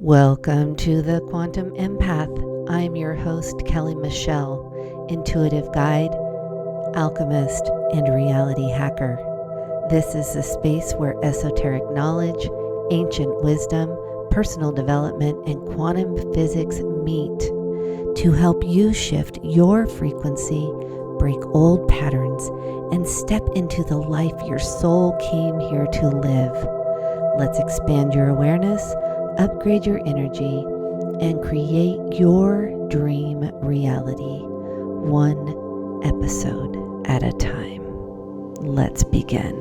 Welcome to the Quantum Empath. I'm your host, Kelley Michelle, intuitive guide, alchemist, and reality hacker. This is a space where esoteric knowledge, ancient wisdom, personal development, and quantum physics meet to help you shift your frequency, break old patterns, and step into the life your soul came here to live. Let's expand your awareness, upgrade your energy, and create your dream reality, one episode at a time. Let's begin.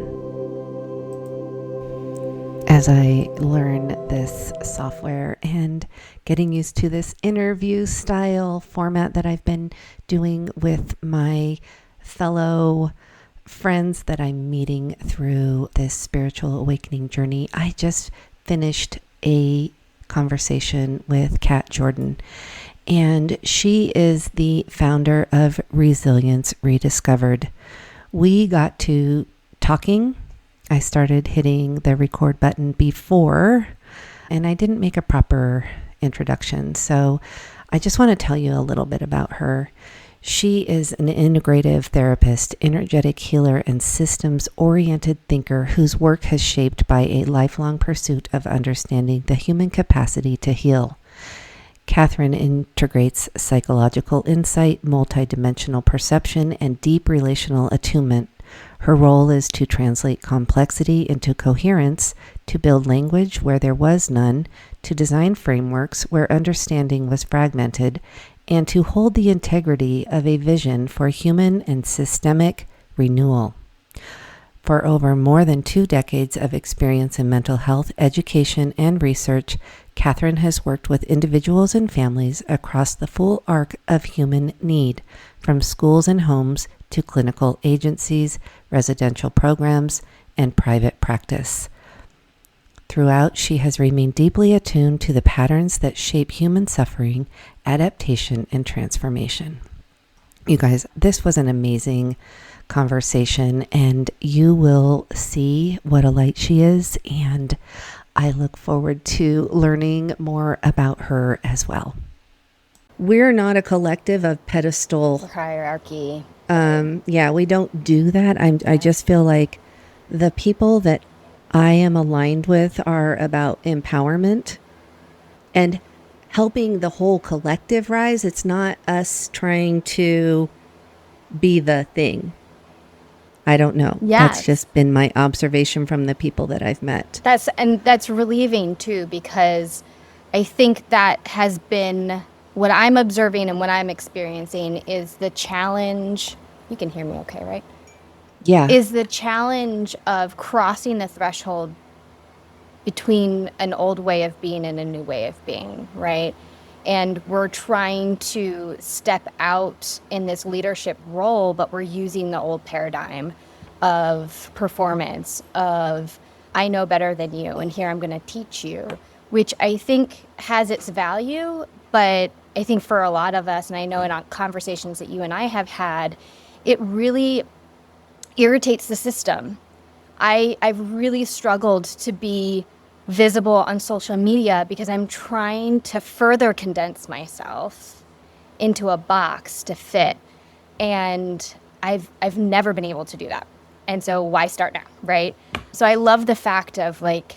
As I learn this software and getting used to this interview style format that I've been doing with my fellow friends that I'm meeting through this spiritual awakening journey, I just finished a conversation with Kat Jordan, and she is the founder of Resilience Rediscovered. We got to talking. I started hitting the record button before, and I didn't make a proper introduction, so I just want to tell you a little bit about her. She is an integrative therapist, energetic healer, and systems-oriented thinker whose work has shaped by a lifelong pursuit of understanding the human capacity to heal. Catherine integrates psychological insight, multidimensional perception, and deep relational attunement. Her role is to translate complexity into coherence, to build language where there was none, to design frameworks where understanding was fragmented, and to hold the integrity of a vision for human and systemic renewal. For over more than 2 decades of experience in mental health, education, and research, Catherine has worked with individuals and families across the full arc of human need, from schools and homes to clinical agencies, residential programs, and private practice. Throughout, she has remained deeply attuned to the patterns that shape human suffering, adaptation, and transformation. You guys, this was an amazing conversation, and you will see what a light she is, and I look forward to learning more about her as well. We're not a collective of pedestal hierarchy. Yeah, we don't do that. I just feel like the people that I am aligned with are about empowerment and helping the whole collective rise. It's not us trying to be the thing. I don't know. Yes. That's just been my observation from the people that I've met. That's relieving too, because I think that has been what I'm observing and what I'm experiencing is the challenge. You can hear me okay, right? Yeah. Is the challenge of crossing the threshold between an old way of being and a new way of being, right? And we're trying to step out in this leadership role, but we're using the old paradigm of performance, of I know better than you, and here I'm going to teach you, which I think has its value, but I think for a lot of us, and I know in conversations that you and I have had, it really irritates the system. I've really struggled to be visible on social media because I'm trying to further condense myself into a box to fit. And I've never been able to do that. And so why start now, right? So I love the fact of like,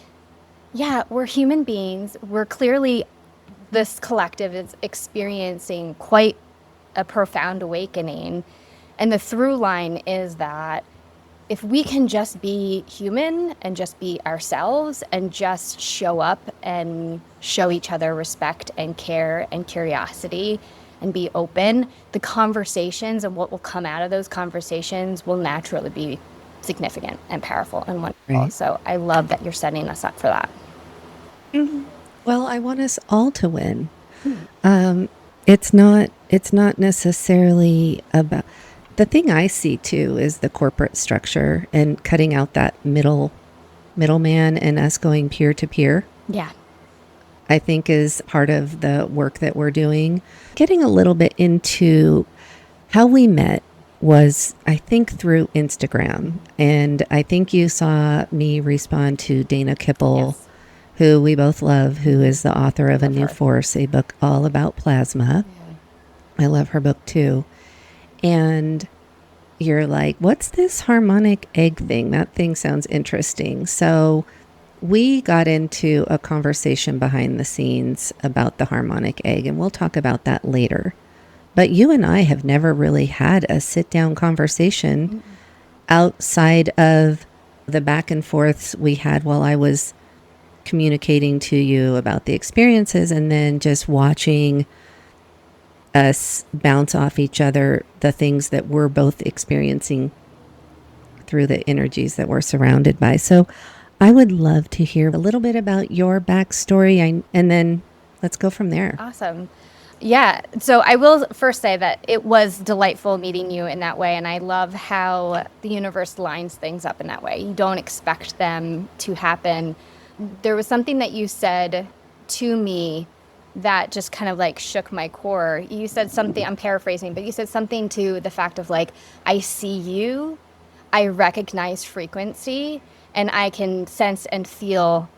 yeah, we're human beings. We're clearly, this collective is experiencing quite a profound awakening. And the through line is that if we can just be human and just be ourselves and just show up and show each other respect and care and curiosity and be open, the conversations and what will come out of those conversations will naturally be significant and powerful and wonderful. Right. So I love that you're setting us up for that. Mm-hmm. Well, I want us all to win. It's not necessarily about... The thing I see too is the corporate structure and cutting out that middleman and us going peer to peer. Yeah. I think is part of the work that we're doing. Getting a little bit into how we met was, I think, through Instagram. And I think you saw me respond to Dana Kipple, Yes. who we both love, who is the author of A Love New her. Force, a book all about plasma. I love her book too. And you're like, what's this harmonic egg thing? That thing sounds interesting. So we got into a conversation behind the scenes about the harmonic egg, and we'll talk about that later. But you and I have never really had a sit down conversation outside of the back and forths we had while I was communicating to you about the experiences, and then just watching us bounce off each other the things that we're both experiencing through the energies that we're surrounded by. So I would love to hear a little bit about your backstory, and then let's go from there. Awesome. Yeah. So I will first say that it was delightful meeting you in that way. And I love how the universe lines things up in that way. You don't expect them to happen. There was something that you said to me that just kind of like shook my core. You said something, I'm paraphrasing, but you said something to the fact of like, I see you, I recognize frequency, and I can sense and feel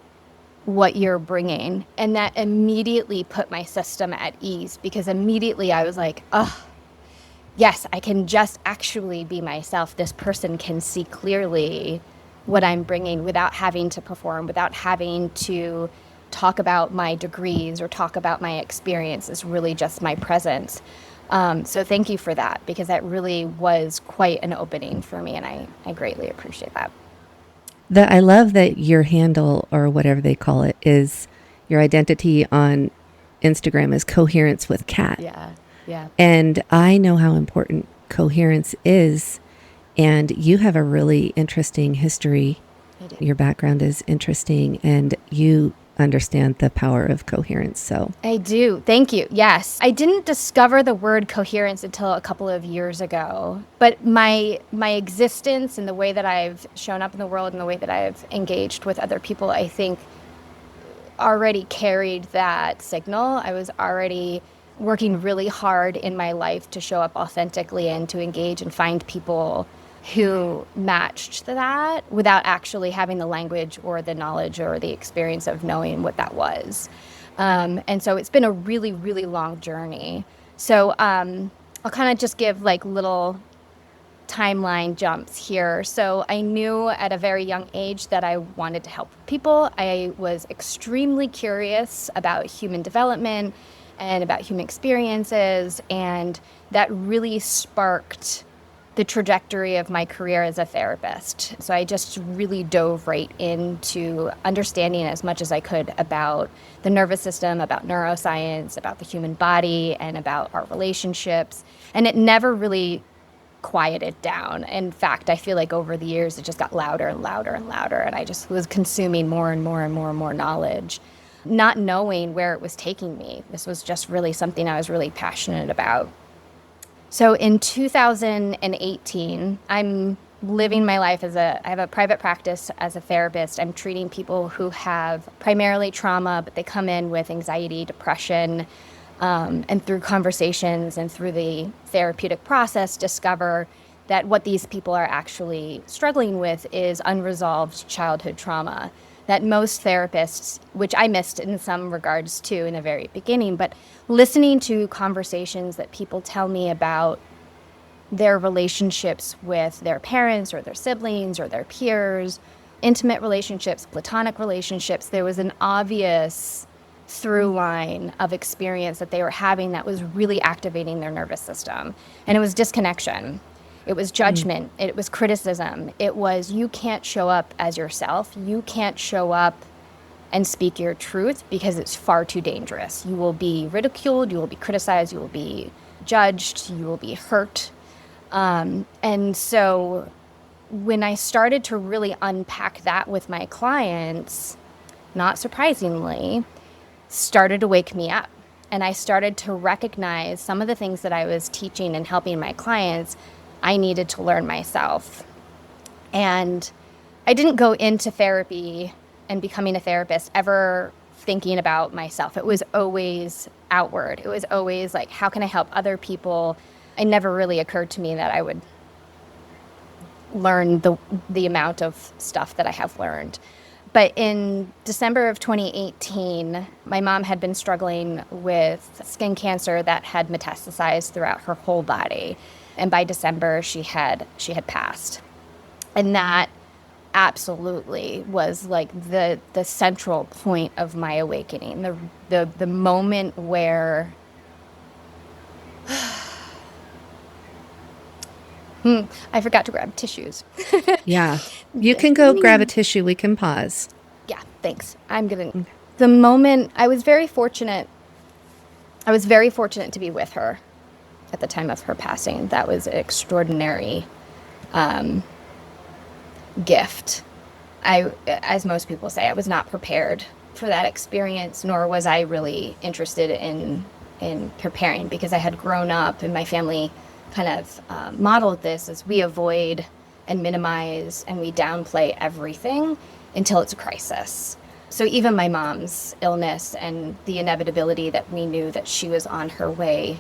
what you're bringing. And that immediately put my system at ease, because immediately I was like, oh, yes, I can just actually be myself. This person can see clearly what I'm bringing without having to perform, without having to talk about my degrees or talk about my experience. It's really just my presence. So thank you for that, because that really was quite an opening for me, and I greatly appreciate that. I love that your handle, or whatever they call it, is your identity on Instagram is coherence with cat. Yeah, yeah. And I know how important coherence is. And you have a really interesting history. I do. Your background is interesting, and you understand the power of coherence. So I do. Thank you. Yes. I didn't discover the word coherence until a couple of years ago, but my existence and the way that I've shown up in the world and the way that I've engaged with other people, I think already carried that signal. I was already working really hard in my life to show up authentically and to engage and find people who matched that without actually having the language or the knowledge or the experience of knowing what that was. And so it's been a really, really long journey. So I'll kind of just give like little timeline jumps here. So I knew at a very young age that I wanted to help people. I was extremely curious about human development and about human experiences, and that really sparked the trajectory of my career as a therapist. So I just really dove right into understanding as much as I could about the nervous system, about neuroscience, about the human body, and about our relationships. And it never really quieted down. In fact, I feel like over the years, it just got louder and louder and louder. And I just was consuming more and more and more and more knowledge, not knowing where it was taking me. This was just really something I was really passionate about. So in 2018, I'm living my life I have a private practice as a therapist. I'm treating people who have primarily trauma, but they come in with anxiety, depression, and through conversations and through the therapeutic process, discover that what these people are actually struggling with is unresolved childhood trauma. That most therapists, which I missed in some regards too in the very beginning, but listening to conversations that people tell me about their relationships with their parents or their siblings or their peers, intimate relationships, platonic relationships, there was an obvious through line of experience that they were having that was really activating their nervous system. And it was disconnection. It was judgment. It was criticism. It was, you can't show up as yourself. You can't show up and speak your truth because it's far too dangerous. You will be ridiculed. You will be criticized. You will be judged. You will be hurt. And so when I started to really unpack that with my clients, not surprisingly, started to wake me up. And I started to recognize some of the things that I was teaching and helping my clients I needed to learn myself. And I didn't go into therapy and becoming a therapist ever thinking about myself. It was always outward. It was always like, how can I help other people? It never really occurred to me that I would learn the amount of stuff that I have learned. But in December of 2018, my mom had been struggling with skin cancer that had metastasized throughout her whole body. And by December, she had passed. And that absolutely was like the central point of my awakening. The moment where I forgot to grab tissues. Yeah. You can go grab a tissue. We can pause. Yeah, thanks. The moment I was very fortunate. I was very fortunate to be with her at the time of her passing. That was an extraordinary gift. As most people say, I was not prepared for that experience, nor was I really interested in preparing, because I had grown up and my family kind of modeled this as we avoid and minimize and we downplay everything until it's a crisis. So even my mom's illness and the inevitability that we knew that she was on her way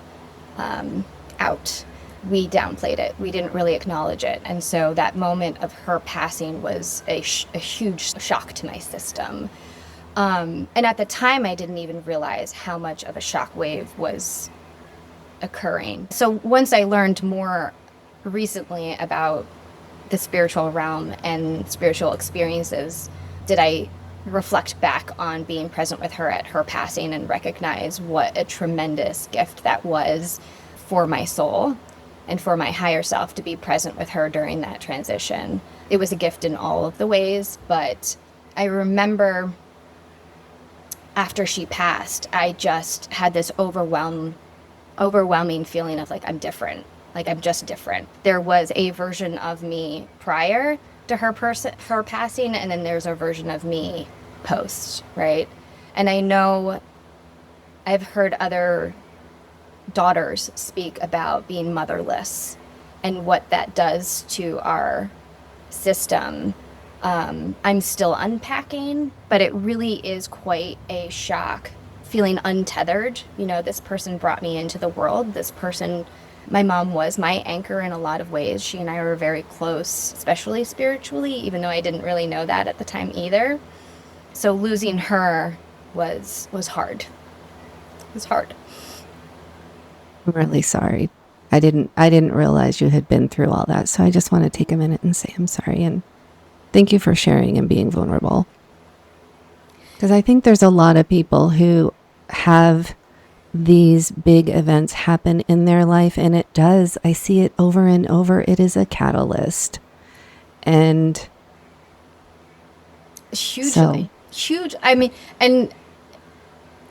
out, we downplayed it. We didn't really acknowledge it. And so that moment of her passing was a huge shock to my system. And at the time, I didn't even realize how much of a shock wave was occurring. So once I learned more recently about the spiritual realm and spiritual experiences, did I reflect back on being present with her at her passing and recognize what a tremendous gift that was for my soul and for my higher self to be present with her during that transition. It was a gift in all of the ways, but I remember after she passed, I just had this overwhelming feeling of like, I'm different. Like, I'm just different. There was a version of me prior to her passing, and then there's a version of me post, right? And I know I've heard other daughters speak about being motherless and what that does to our system. I'm still unpacking, but it really is quite a shock, feeling untethered. You know, this person brought me into the world. This person, my mom was my anchor in a lot of ways. She and I were very close, especially spiritually, even though I didn't really know that at the time either. So losing her was hard. It was hard. I'm really sorry. I didn't realize you had been through all that. So I just want to take a minute and say I'm sorry, and thank you for sharing and being vulnerable. Because I think there's a lot of people who have these big events happen in their life, and it does. I see it over and over. It is a catalyst. And hugely huge. I mean, and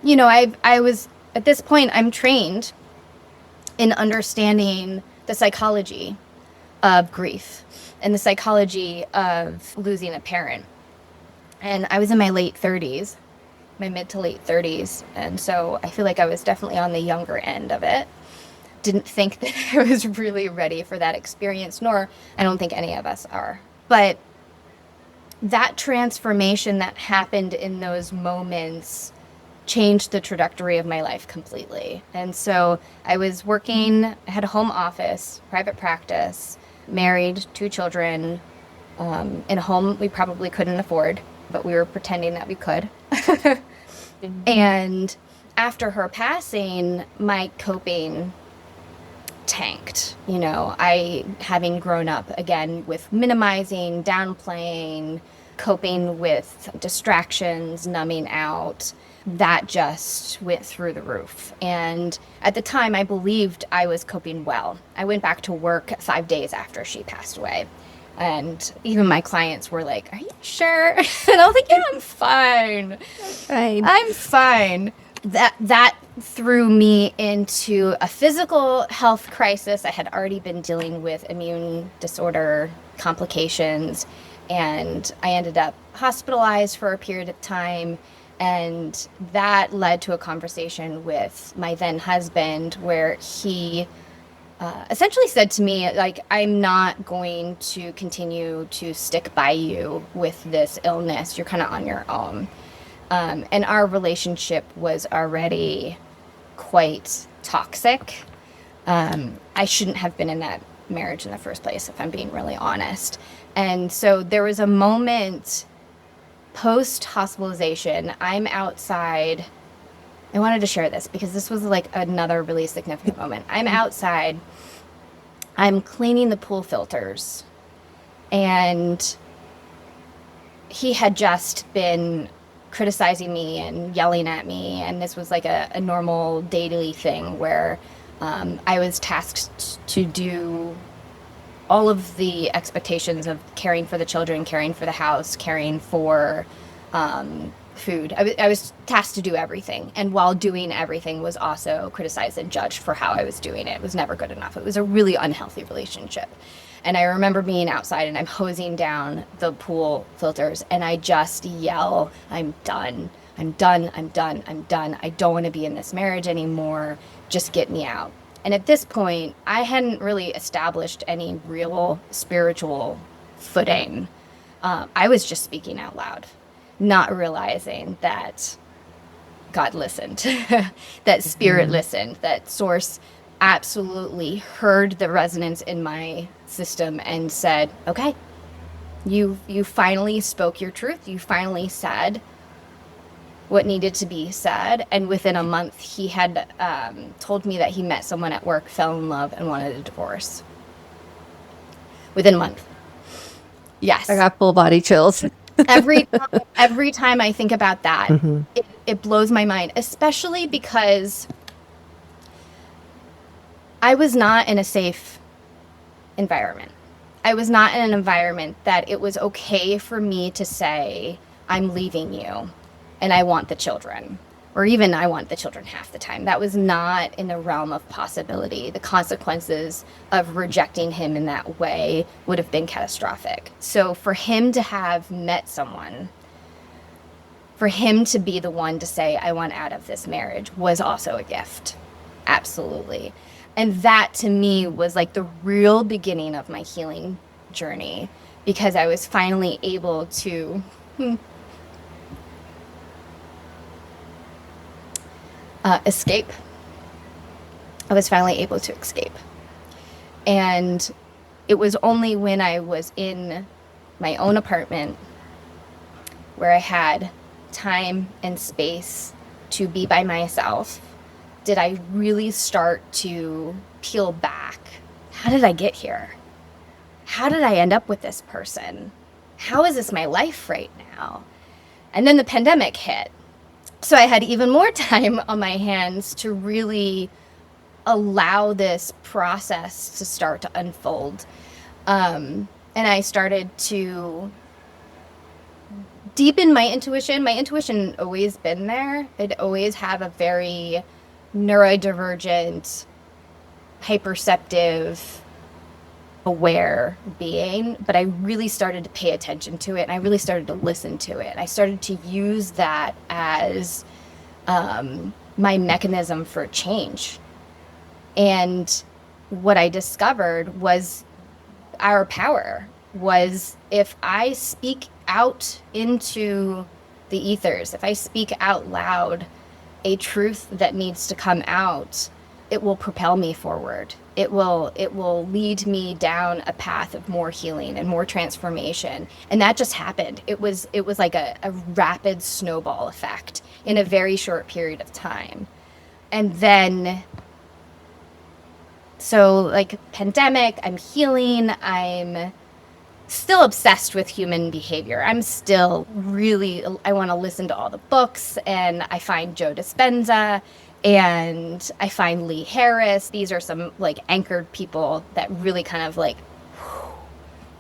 you know, I was at this point, I'm trained in understanding the psychology of grief and the psychology of losing a parent. And I was in my late 30s, my mid to late 30s. And so I feel like I was definitely on the younger end of it. Didn't think that I was really ready for that experience, nor I don't think any of us are. But that transformation that happened in those moments changed the trajectory of my life completely. And so I was working, I had a home office, private practice, married, 2 children, in a home we probably couldn't afford, but we were pretending that we could. And after her passing, my coping tanked. You know, I, having grown up again with minimizing, downplaying, coping with distractions, numbing out, that just went through the roof. And at the time, I believed I was coping well. I went back to work 5 days after she passed away. And even my clients were like, "Are you sure?" And I was like, "Yeah, I'm fine. I'm fine." That threw me into a physical health crisis. I had already been dealing with immune disorder complications, and I ended up hospitalized for a period of time. And that led to a conversation with my then husband where he essentially said to me, like, "I'm not going to continue to stick by you with this illness. You're kind of on your own." And our relationship was already quite toxic. I shouldn't have been in that marriage in the first place, if I'm being really honest. And so there was a moment post hospitalization, I'm outside. I wanted to share this because this was like another really significant moment. I'm outside, I'm cleaning the pool filters, and he had just been criticizing me and yelling at me. And this was like a normal daily thing where I was tasked to do all of the expectations of caring for the children, caring for the house, caring for food. I was tasked to do everything. And while doing everything was also criticized and judged for how I was doing it. It was never good enough. It was a really unhealthy relationship. And I remember being outside and I'm hosing down the pool filters and I just yell, I'm done. I'm done. I'm done. I'm done. I don't want to be in this marriage anymore. Just get me out. And at this point, I hadn't really established any real spiritual footing. I was just speaking out loud, not realizing that God listened, that spirit listened, that source absolutely heard the resonance in my system and said, okay, you finally spoke your truth. You finally said what needed to be said. And within a month, he had told me that he met someone at work, fell in love, and wanted a divorce. Within a month. Yes. I got full body chills. every time I think about that, it blows my mind, especially because I was not in a safe environment. I was not in an environment that it was okay for me to say, I'm leaving you and I want the children, or even I want the children half the time. That was not in the realm of possibility. The consequences of rejecting him in that way would have been catastrophic. So for him to have met someone, for him to be the one to say, I want out of this marriage, was also a gift. Absolutely. And that to me was like the real beginning of my healing journey, because I was finally able to escape. I was finally able to escape. And it was only when I was in my own apartment where I had time and space to be by myself did I really start to peel back. How did I get here? How did I end up with this person? How is this my life right now? And then the pandemic hit. So I had even more time on my hands to really allow this process to start to unfold. And I started to deepen my intuition. My intuition always been there. I'd always have a very neurodivergent, hyperceptive, aware being, but I really started to pay attention to it, and I really started to listen to it. I started to use that as my mechanism for change. And what I discovered was our power was, if I speak out into the ethers, if I speak out loud a truth that needs to come out, it will propel me forward. It will lead me down a path of more healing and more transformation. And that just happened. It was like a rapid snowball effect in a very short period of time. And then, so like pandemic, I'm healing, I'm still obsessed with human behavior. I'm still really, I want to listen to all the books, and I find Joe Dispenza and I find Lee Harris. These are some like anchored people that really kind of like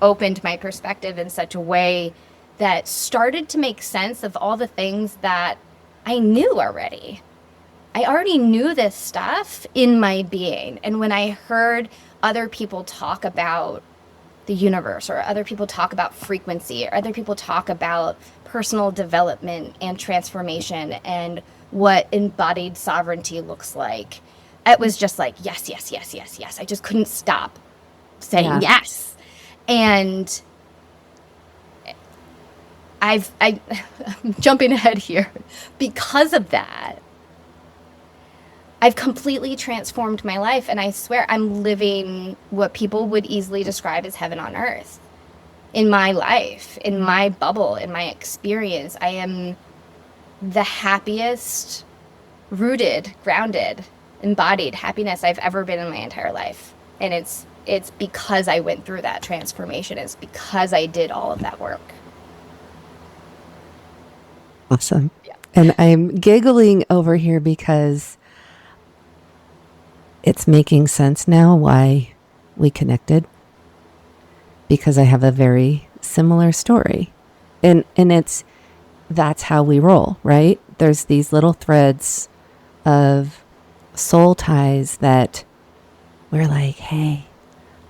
opened my perspective in such a way that started to make sense of all the things that I knew already. I already knew this stuff in my being. And when I heard other people talk about the universe, or other people talk about frequency, or other people talk about personal development and transformation and what embodied sovereignty looks like, it was just like, yes, yes, yes, yes, yes. I just couldn't stop saying yes. And I'm jumping ahead here. Because of that, I've completely transformed my life, and I swear I'm living what people would easily describe as heaven on earth. in my life, in my bubble, in my experience, I am the happiest, rooted, grounded, embodied happiness I've ever been in my entire life. And it's because I went through that transformation. It's because I did all of that work. Awesome. Yeah. And I'm giggling over here because it's making sense now why we connected, because I have a very similar story. And that's how we roll, right? There's these little threads of soul ties that we're like, hey,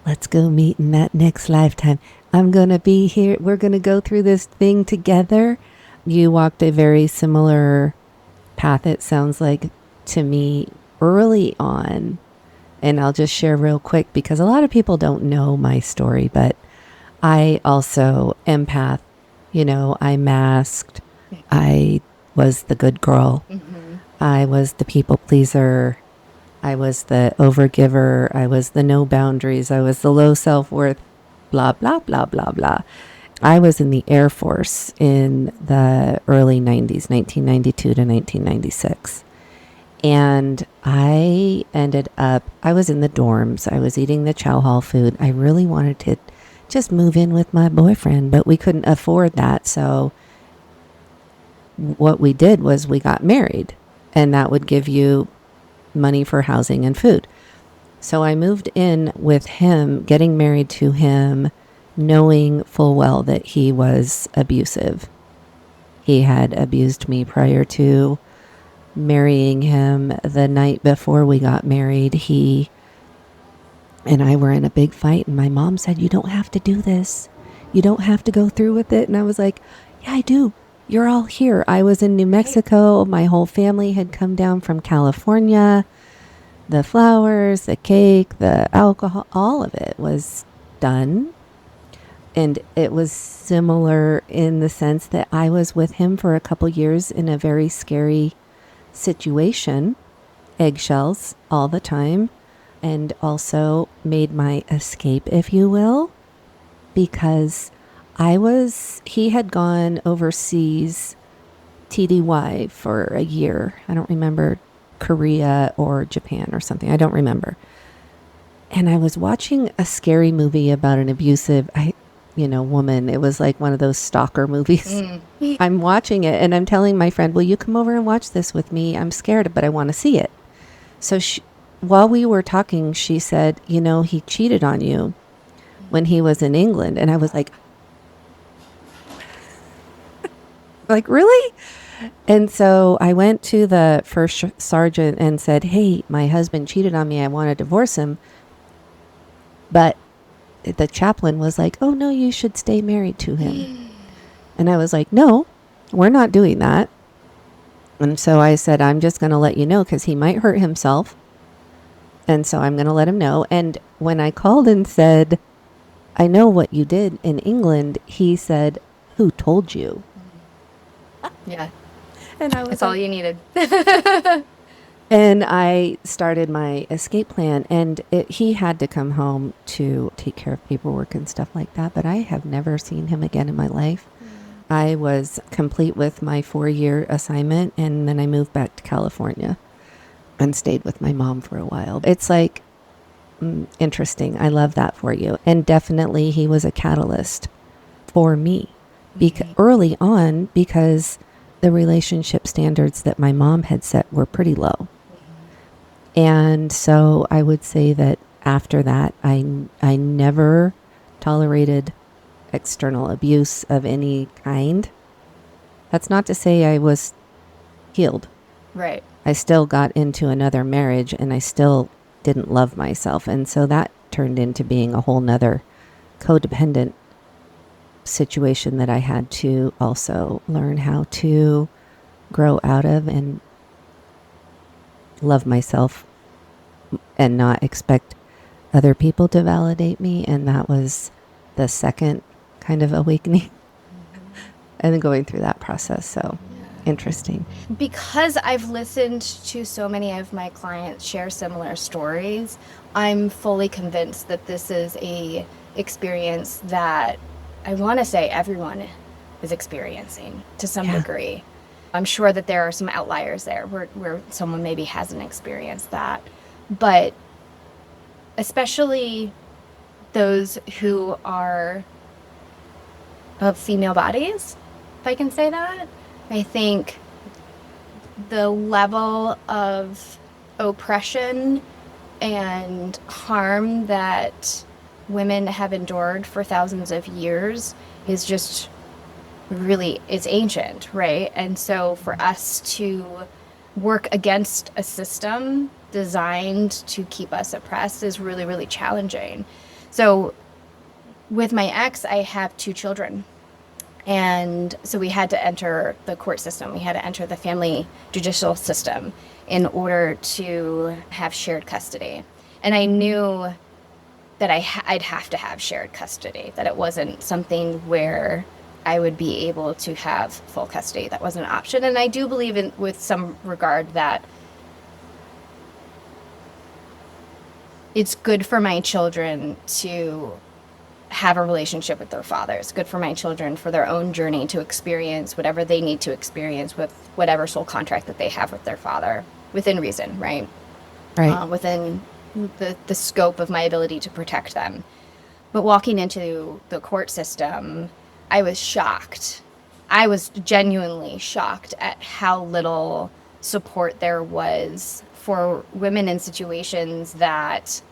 let's go meet in that next lifetime. I'm going to be here. We're going to go through this thing together. You walked a very similar path, it sounds like, to me early on. And I'll just share real quick because a lot of people don't know my story, but I also empath, I masked. I was the good girl. Mm-hmm. I was the people pleaser. I was the overgiver. I was the no boundaries. I was the low self-worth, blah, blah, blah, blah, blah. I was in the Air Force in the early 90s, 1992 to 1996. And I was in the dorms. I was eating the chow hall food. I really wanted to just move in with my boyfriend, but we couldn't afford that. So what we did was we got married, and that would give you money for housing and food. So I moved in with him, getting married to him, knowing full well that he was abusive. He had abused me prior to marrying him. The night before we got married, he and I were in a big fight, and my mom said, you don't have to do this. You don't have to go through with it. And I was like, yeah, I do. You're all here. I was in New Mexico. My whole family had come down from California. The flowers, the cake, the alcohol, all of it was done. And it was similar in the sense that I was with him for a couple years in a very scary situation, eggshells all the time, and also made my escape, if you will, because he had gone overseas TDY for a year. I don't remember, Korea or Japan or something. I don't remember. And I was watching a scary movie about an abusive, woman. It was like one of those stalker movies. Mm. I'm watching it and I'm telling my friend, will you come over and watch this with me? I'm scared, but I want to see it. So while we were talking, she said, he cheated on you when he was in England. And I was like, really? And so I went to the first sergeant and said, hey, my husband cheated on me. I want to divorce him. But the chaplain was like, oh, no, you should stay married to him. And I was like, no, we're not doing that. And so I said, I'm just going to let you know because he might hurt himself. And so I'm going to let him know. And when I called and said, I know what you did in England, he said, who told you? Yeah. And I was That's all you needed. And I started my escape plan, and he had to come home to take care of paperwork and stuff like that. But I have never seen him again in my life. I was complete with my 4-year assignment, and then I moved back to California and stayed with my mom for a while. It's like, interesting. I love that for you. And definitely he was a catalyst for me early on, because the relationship standards that my mom had set were pretty low. And so I would say that after that, I never tolerated external abuse of any kind. That's not to say I was healed. Right. I still got into another marriage and I still didn't love myself. And so that turned into being a whole nother codependent situation that I had to also learn how to grow out of and love myself and not expect other people to validate me. And that was the second kind of awakening and then going through that process. So interesting. Because I've listened to so many of my clients share similar stories, I'm fully convinced that this is a experience that I want to say everyone is experiencing to some Yeah. degree. I'm sure that there are some outliers there where someone maybe hasn't experienced that. But especially those who are of female bodies, if I can say that, I think the level of oppression and harm that women have endured for thousands of years is just really, it's ancient, right? And so for us to work against a system designed to keep us oppressed is really, really challenging. So with my ex, I have 2 children. And so we had to enter the court system. We had to enter the family judicial system in order to have shared custody. And I knew that I'd have to have shared custody, that it wasn't something where I would be able to have full custody. That wasn't an option. And I do believe in, with some regard, that it's good for my children to have a relationship with their father. It's good for my children for their own journey to experience whatever they need to experience with whatever soul contract that they have with their father, within reason, right? Right. Within the scope of my ability to protect them. But walking into the court system, I was shocked. I was genuinely shocked at how little support there was for women in situations that,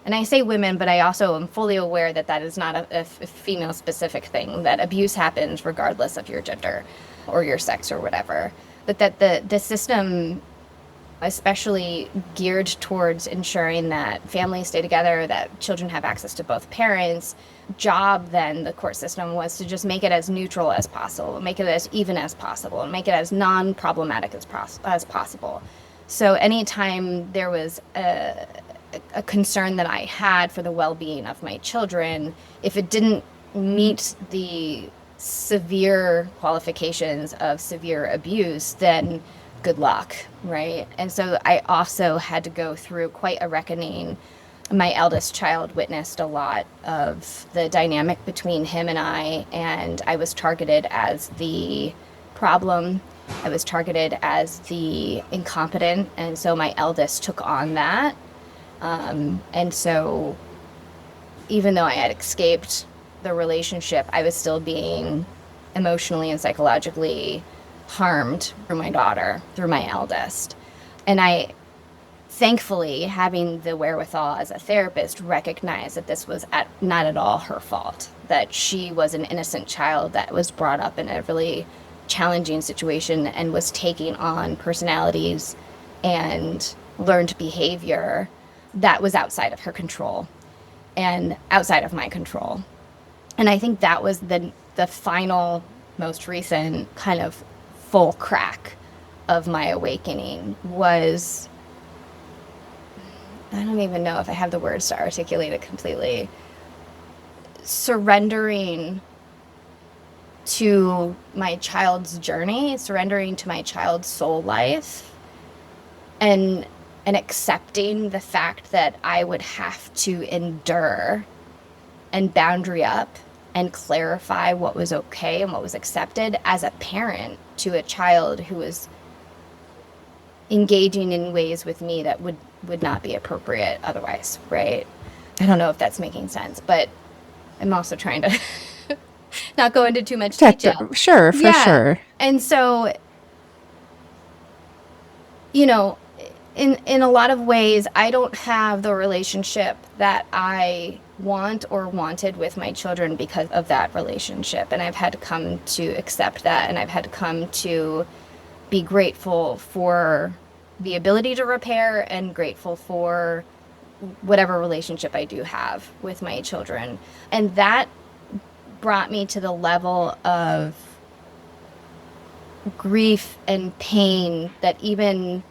and I say women, but I also am fully aware that that is not a female specific thing, that abuse happens regardless of your gender or your sex or whatever. But that the system, especially geared towards ensuring that families stay together, that children have access to both parents, job then the court system was to just make it as neutral as possible, make it as even as possible, and make it as non-problematic as possible. So anytime there was a concern that I had for the well-being of my children, if it didn't meet the severe qualifications of severe abuse, then good luck, right? And so I also had to go through quite a reckoning. My eldest child witnessed a lot of the dynamic between him and I was targeted as the problem. I was targeted as the incompetent, and so my eldest took on that. And so even though I had escaped the relationship, I was still being emotionally and psychologically harmed through my daughter, through my eldest. And I, thankfully, having the wherewithal as a therapist, recognized that this was not at all her fault, that she was an innocent child that was brought up in a really challenging situation and was taking on personalities and learned behavior that was outside of her control and outside of my control. And I think that was the final, most recent kind of full crack of my awakening was, I don't even know if I have the words to articulate it completely, surrendering to my child's journey, surrendering to my child's soul life, and accepting the fact that I would have to endure and boundary up and clarify what was okay and what was accepted as a parent to a child who was engaging in ways with me that would not be appropriate otherwise, right? I don't know if that's making sense, but I'm also trying to not go into too much detail. Sure, for sure. And so, you know, in a lot of ways, I don't have the relationship that I want or wanted with my children because of that relationship. And I've had to come to accept that. And I've had to come to be grateful for the ability to repair and grateful for whatever relationship I do have with my children. And that brought me to the level of grief and pain that even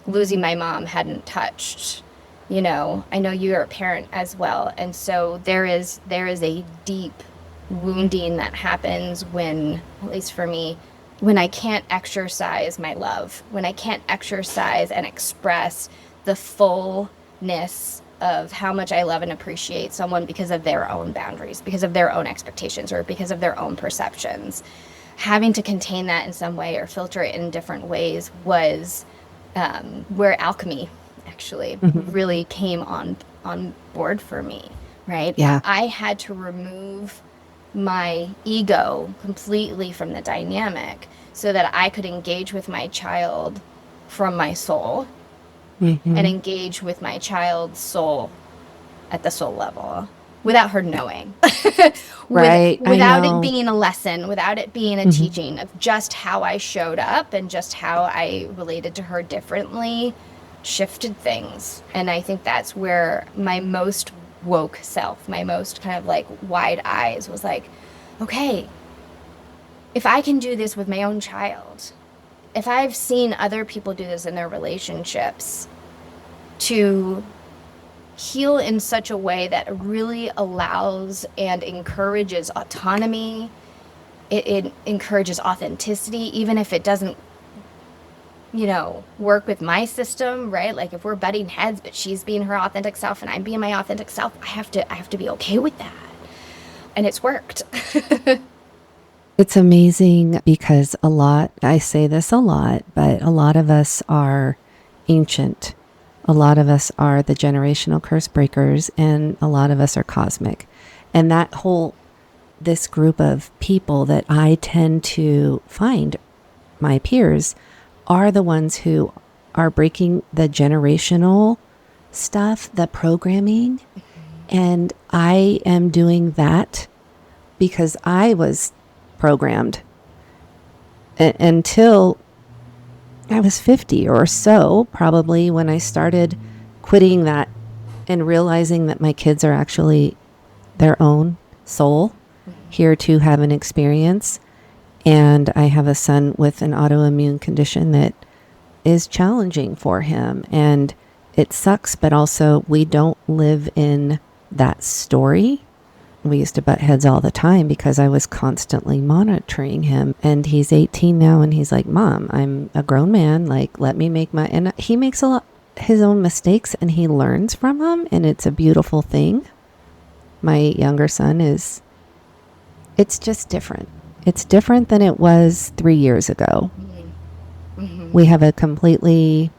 losing my mom hadn't touched. You know, I know you're a parent as well, and so there is a deep wounding that happens when, at least for me, when I can't exercise my love, when I can't exercise and express the fullness of how much I love and appreciate someone because of their own boundaries, because of their own expectations, or because of their own perceptions. Having to contain that in some way or filter it in different ways was where alchemy actually really came on board for me, right? Yeah. I had to remove my ego completely from the dynamic so that I could engage with my child from my soul and engage with my child's soul at the soul level without her knowing. Right. Without I know. it being a lesson, without it being a teaching of just how I showed up and just how I related to her differently shifted things. And I think that's where my most woke self, my most kind of like wide eyes was like, okay, if I can do this with my own child, if I've seen other people do this in their relationships, to heal in such a way that really allows and encourages autonomy, it encourages authenticity, even if it doesn't, work with my system, right? Like if we're butting heads, but she's being her authentic self and I'm being my authentic self, I have to be okay with that. And it's worked. It's amazing because I say this a lot, but a lot of us are ancient. A lot of us are the generational curse breakers, and a lot of us are cosmic. And this group of people that I tend to find, my peers, are the ones who are breaking the generational stuff, the programming. And I am doing that because I was programmed until I was 50 or so, probably, when I started quitting that and realizing that my kids are actually their own soul here to have an experience. And I have a son with an autoimmune condition that is challenging for him. And it sucks, but also we don't live in that story. We used to butt heads all the time because I was constantly monitoring him. And he's 18 now and he's like, Mom, I'm a grown man. Like, let me make and he makes his own mistakes and he learns from them. And it's a beautiful thing. My younger son it's just different. It's different than it was 3 years ago. We have a completely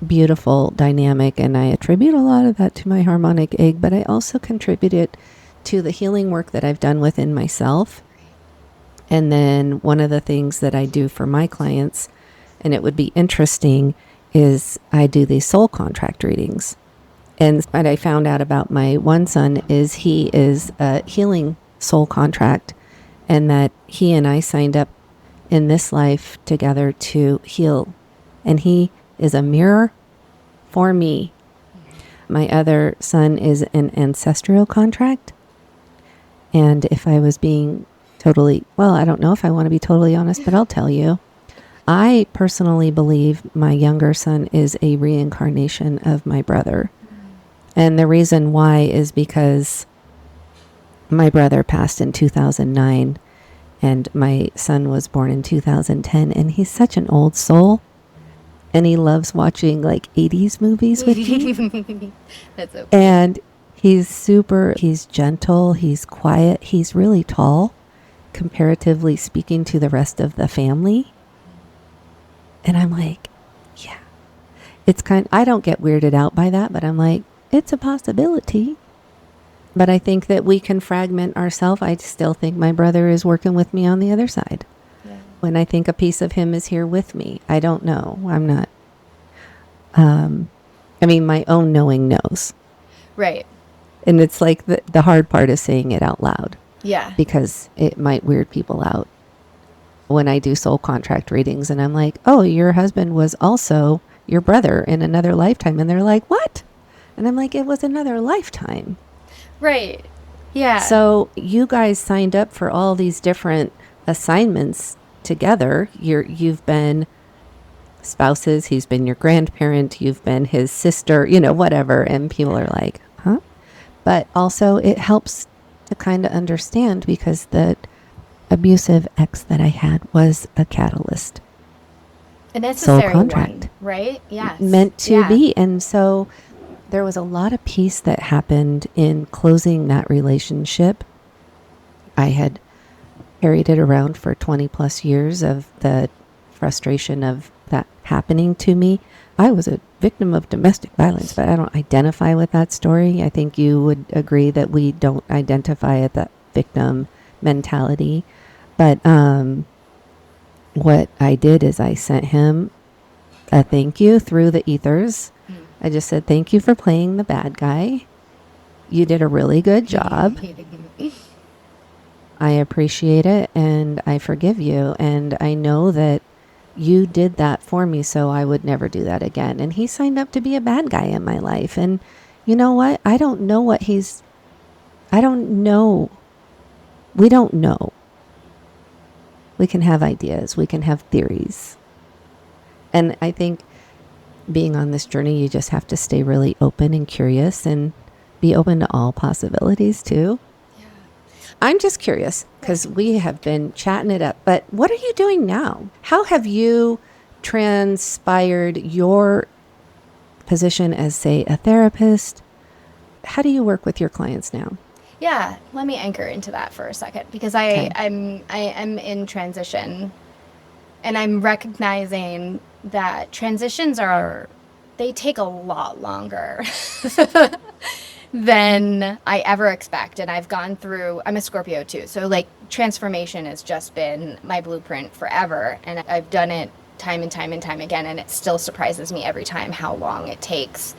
beautiful dynamic, and I attribute a lot of that to my harmonic egg, but I also contribute it to the healing work that I've done within myself. And then one of the things that I do for my clients, and it would be interesting, is I do these soul contract readings. And what I found out about my one son is he is a healing soul contract, and that he and I signed up in this life together to heal. And he is a mirror for me. My other son is an ancestral contract. And if I was being I don't know if I want to be totally honest, but I'll tell you. I personally believe my younger son is a reincarnation of my brother. And the reason why is because my brother passed in 2009 and my son was born in 2010, and he's such an old soul. And he loves watching like 80s movies with me. That's okay. And he's gentle, he's quiet, he's really tall, comparatively speaking to the rest of the family. And I'm like, yeah, I don't get weirded out by that, but I'm like, it's a possibility. But I think that we can fragment ourselves. I still think my brother is working with me on the other side. Yeah. When I think a piece of him is here with me, I don't know. I'm not. My own knowing knows. Right. And it's like the hard part is saying it out loud. Yeah. Because it might weird people out. When I do soul contract readings and I'm like, oh, your husband was also your brother in another lifetime. And they're like, what? And I'm like, it was another lifetime. Right. Yeah. So you guys signed up for all these different assignments together. You've been spouses. He's been your grandparent. You've been his sister, whatever. And people are like, huh? But also it helps to kind of understand because the abusive ex that I had was a catalyst. A necessary soul contract. one, right? Yes. Meant to be. And so there was a lot of peace that happened in closing that relationship. I had carried it around for 20 plus years of the frustration of that happening to me. I was a victim of domestic violence, but I don't identify with that story. I think you would agree that we don't identify at that victim mentality. But what I did is I sent him a thank you through the ethers. I just said, thank you for playing the bad guy. You did a really good job. I appreciate it and I forgive you. And I know that you did that for me, so I would never do that again. And he signed up to be a bad guy in my life. And you know what? I don't know. We don't know. We can have ideas. We can have theories. And I think being on this journey, you just have to stay really open and curious and be open to all possibilities too. Yeah. I'm just curious because we have been chatting it up, but what are you doing now? How have you transpired your position as, say, a therapist? How do you work with your clients now? Yeah, let me anchor into that for a second because I am in transition, and I'm recognizing that transitions they take a lot longer than I ever expect. And I've gone through, I'm a Scorpio too, so like transformation has just been my blueprint forever, and I've done it time and time and time again, and it still surprises me every time how long it takes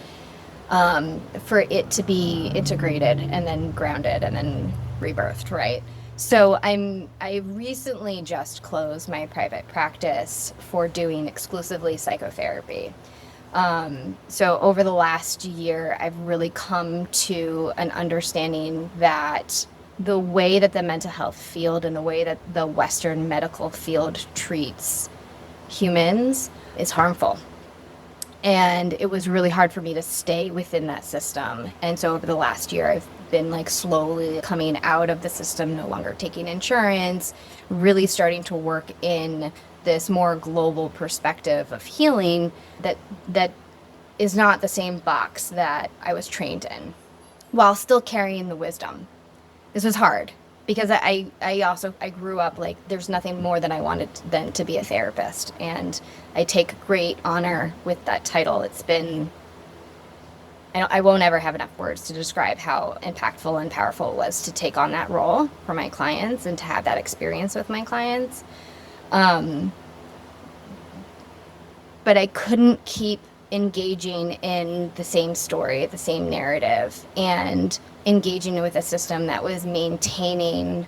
for it to be integrated and then grounded and then rebirthed, right? So I recently just closed my private practice for doing exclusively psychotherapy. So over the last year, I've really come to an understanding that the way that the mental health field and the way that the Western medical field treats humans is harmful. And it was really hard for me to stay within that system. And so over the last year, I've been like slowly coming out of the system, no longer taking insurance, really starting to work in this more global perspective of healing that is not the same box that I was trained in, while still carrying the wisdom. This was hard because I grew up like there's nothing more that I wanted than to be a therapist, and I take great honor with that title. It's been, I won't ever have enough words to describe how impactful and powerful it was to take on that role for my clients and to have that experience with my clients. But I couldn't keep engaging in the same story, the same narrative, and engaging with a system that was maintaining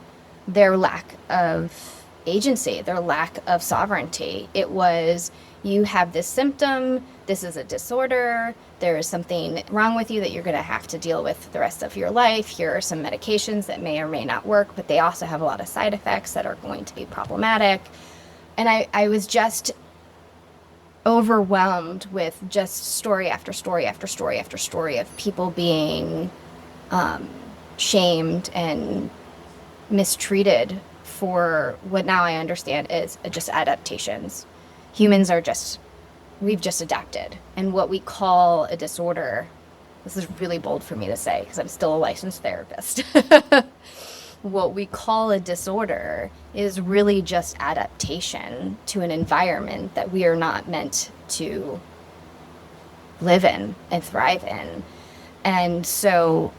their lack of agency, their lack of sovereignty. It was, you have this symptom, this is a disorder, there is something wrong with you that you're going to have to deal with the rest of your life. Here are some medications that may or may not work, but they also have a lot of side effects that are going to be problematic. And I was just overwhelmed with just story after story after story after story of people being shamed and mistreated for what now I understand is just adaptations. Humans are we've just adapted. And what we call a disorder, this is really bold for me to say because I'm still a licensed therapist. What we call a disorder is really just adaptation to an environment that we are not meant to live in and thrive in. And so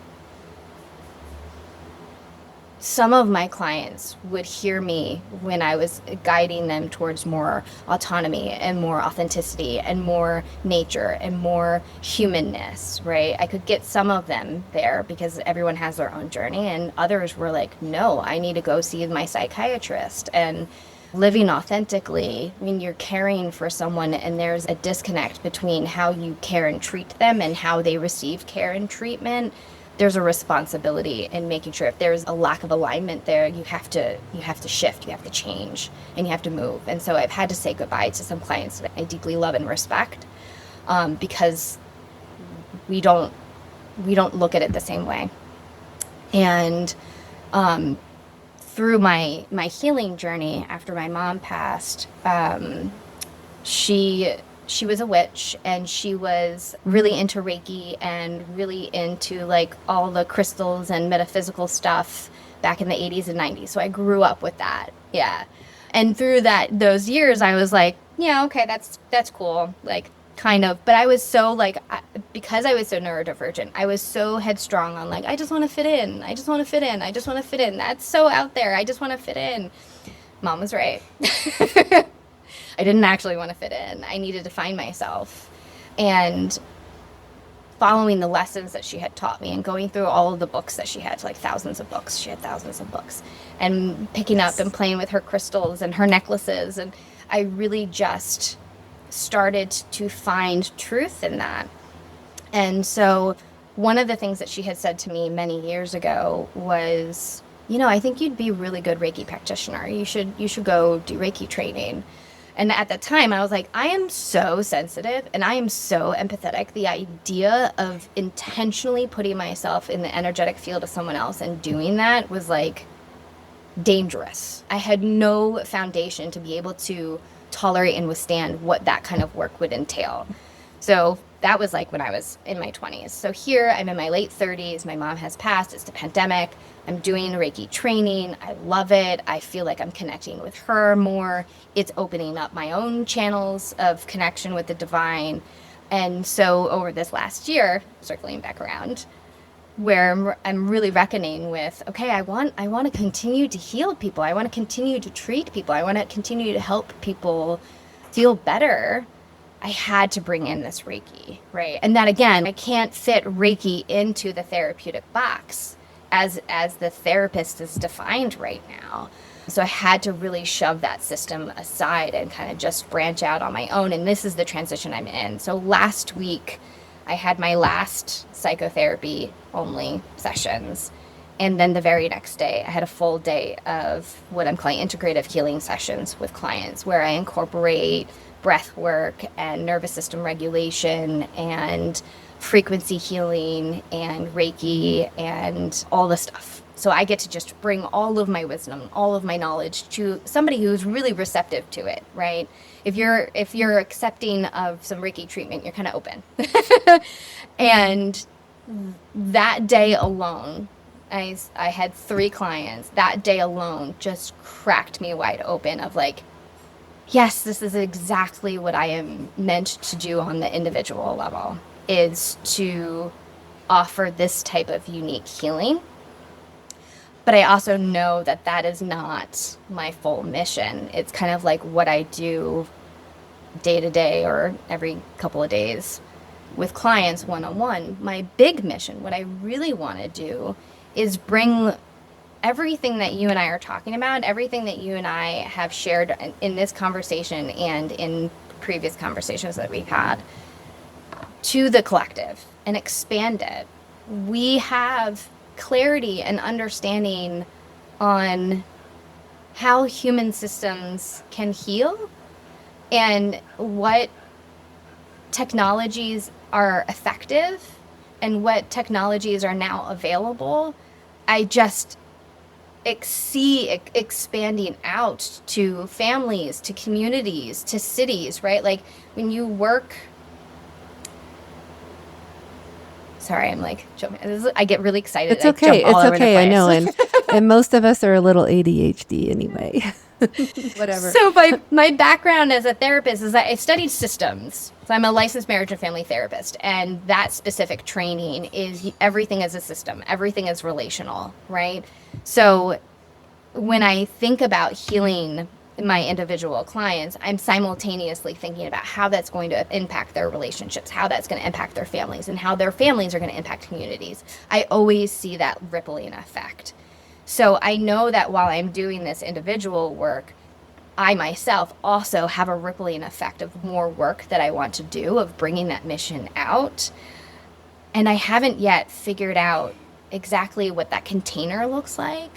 some of my clients would hear me when I was guiding them towards more autonomy and more authenticity and more nature and more humanness, right? I could get some of them there because everyone has their own journey, and others were like, no, I need to go see my psychiatrist. And living authentically, when you're caring for someone and there's a disconnect between how you care and treat them and how they receive care and treatment, there's a responsibility in making sure if there's a lack of alignment there, you have to shift, you have to change, and you have to move. And so I've had to say goodbye to some clients that I deeply love and respect because we don't look at it the same way. And through my healing journey after my mom passed, she she was a witch, and she was really into Reiki and really into like all the crystals and metaphysical stuff back in the 80s and 90s. So I grew up with that. Yeah. And through those years, I was like, yeah, okay, that's cool. Like, kind of. But I was so like, because I was so neurodivergent, I was so headstrong on like, I just want to fit in. I just want to fit in. I just want to fit in. That's so out there. I just want to fit in. Mom was right. I didn't actually want to fit in. I needed to find myself. And following the lessons that she had taught me and going through all of the books that she had, like thousands of books. She had thousands of books. And picking up and playing with her crystals and her necklaces. And I really just started to find truth in that. And so one of the things that she had said to me many years ago was, you know, I think you'd be a really good Reiki practitioner. You should go do Reiki training. And at the time I was like, I am so sensitive and I am so empathetic. The idea of intentionally putting myself in the energetic field of someone else and doing that was like dangerous. I had no foundation to be able to tolerate and withstand what that kind of work would entail. So that was like when I was in my 20s. So here I'm in my late 30s. My mom has passed. It's the pandemic. I'm doing Reiki training. I love it. I feel like I'm connecting with her more. It's opening up my own channels of connection with the divine. And so over this last year, circling back around, where I'm really reckoning with, okay, I want to continue to heal people. I want to continue to treat people. I want to continue to help people feel better. I had to bring in this Reiki, right? And that again, I can't fit Reiki into the therapeutic box as the therapist is defined right now. So I had to really shove that system aside and kind of just branch out on my own. And this is the transition I'm in. So last week, I had my last psychotherapy only sessions. And then the very next day, I had a full day of what I'm calling integrative healing sessions with clients, where I incorporate breath work and nervous system regulation and frequency healing and Reiki and all the stuff. So I get to just bring all of my wisdom, all of my knowledge to somebody who's really receptive to it, right? If you're accepting of some Reiki treatment, you're kind of open. And that day alone, I had 3 clients. That day alone just cracked me wide open of like, yes, this is exactly what I am meant to do on the individual level, is to offer this type of unique healing. But I also know that that is not my full mission. It's kind of like what I do day to day or every couple of days with clients one-on-one. My big mission, what I really want to do, is bring everything that you and I are talking about, everything that you and I have shared in this conversation and in previous conversations that we've had, to the collective and expand it. We have clarity and understanding on how human systems can heal and what technologies are effective and what technologies are now available. I just see expanding out to families, to communities, to cities, right? Like when you work, sorry, I'm like jumping. I get really excited. It's okay. It's okay. I know. And most of us are a little ADHD anyway. Whatever. So my background as a therapist is that I studied systems. So I'm a licensed marriage and family therapist. And that specific training is everything is a system. Everything is relational, right? So when I think about healing my individual clients, I'm simultaneously thinking about how that's going to impact their relationships, how that's going to impact their families, and how their families are going to impact communities. I always see that rippling effect. So I know that while I'm doing this individual work, I myself also have a rippling effect of more work that I want to do, of bringing that mission out. And I haven't yet figured out exactly what that container looks like.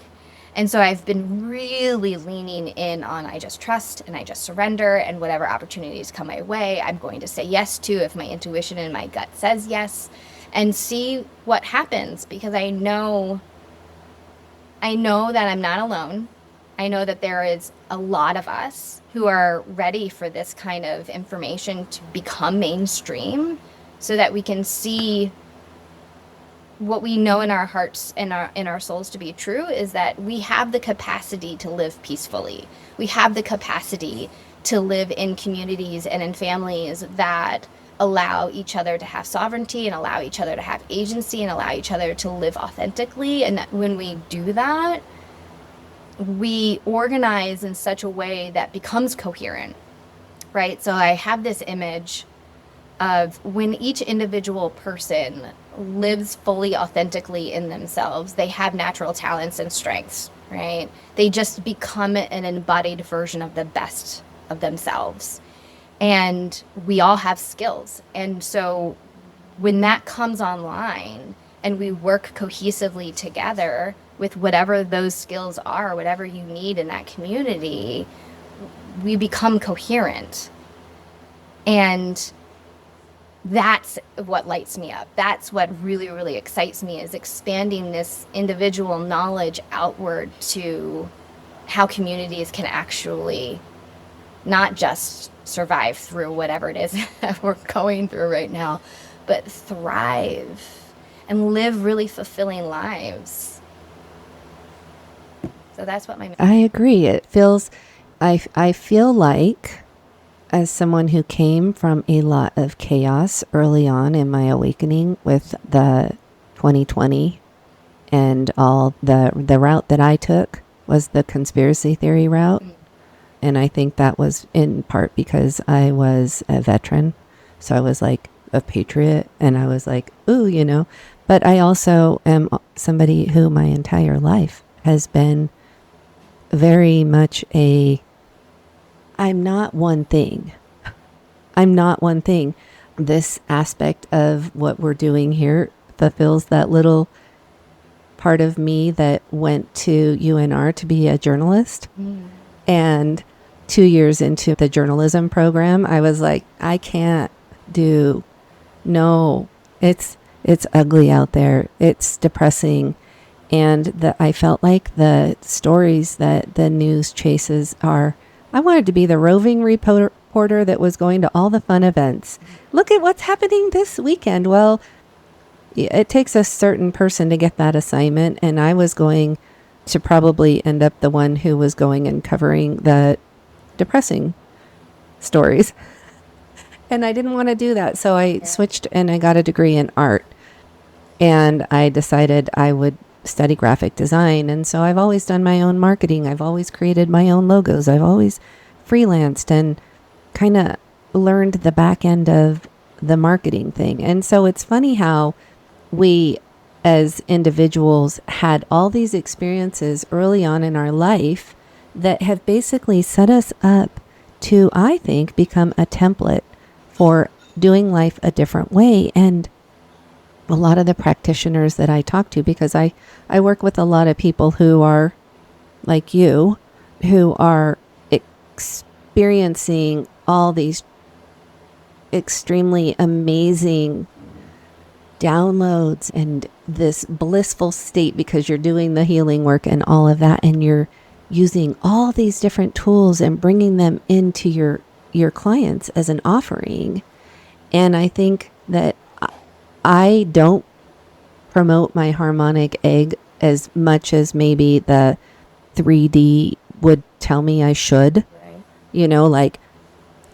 And so I've been really leaning in on I just trust and I just surrender, and whatever opportunities come my way, I'm going to say yes to if my intuition and my gut says yes, and see what happens, because I know that I'm not alone. I know that there is a lot of us who are ready for this kind of information to become mainstream so that we can see what we know in our hearts and in our souls to be true is that we have the capacity to live peacefully. We have the capacity to live in communities and in families that allow each other to have sovereignty and allow each other to have agency and allow each other to live authentically. And when we do that, we organize in such a way that becomes coherent, right? So I have this image of when each individual person lives fully authentically in themselves, they have natural talents and strengths, right? They just become an embodied version of the best of themselves. And we all have skills. And so when that comes online and we work cohesively together with whatever those skills are, whatever you need in that community, we become coherent. And that's what lights me up. That's what really, really excites me, is expanding this individual knowledge outward to how communities can actually not just survive through whatever it is that we're going through right now, but thrive and live really fulfilling lives. So that's what I agree. It feels, I feel like, as someone who came from a lot of chaos early on in my awakening with the 2020 and all the route that I took was the conspiracy theory route. And I think that was in part because I was a veteran. So I was like a patriot and I was like, ooh, you know, but I also am somebody who my entire life has been very much I'm not one thing. I'm not one thing. This aspect of what we're doing here fulfills that little part of me that went to UNR to be a journalist. And 2 years into the journalism program, I was like, I can't do, no, it's ugly out there. It's depressing. And I felt like the stories that the news chases are, I wanted to be the roving reporter that was going to all the fun events. Look at what's happening this weekend. Well, it takes a certain person to get that assignment. And I was going to probably end up the one who was going and covering the depressing stories. And I didn't want to do that. So I switched and I got a degree in art. And I decided I would study graphic design. And so I've always done my own marketing. I've always created my own logos. I've always freelanced and kind of learned the back end of the marketing thing. And so it's funny how we as individuals had all these experiences early on in our life that have basically set us up to, I think, become a template for doing life a different way. And a lot of the practitioners that I talk to, because I work with a lot of people who are like you, who are experiencing all these extremely amazing downloads and this blissful state because you're doing the healing work and all of that. And you're using all these different tools and bringing them into your clients as an offering. And I think that I don't promote my harmonic egg as much as maybe the 3D would tell me I should. Right. You know, like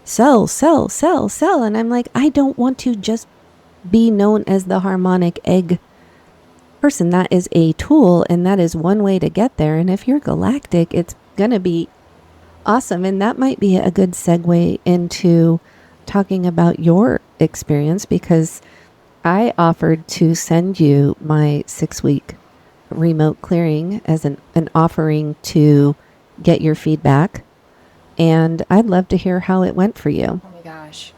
sell, sell, sell, sell. And I'm like, I don't want to just be known as the harmonic egg person. That is a tool and that is one way to get there. And if you're galactic, it's going to be awesome. And that might be a good segue into talking about your experience, because I offered to send you my 6-week remote clearing as an offering to get your feedback. And I'd love to hear how it went for you. Oh my gosh.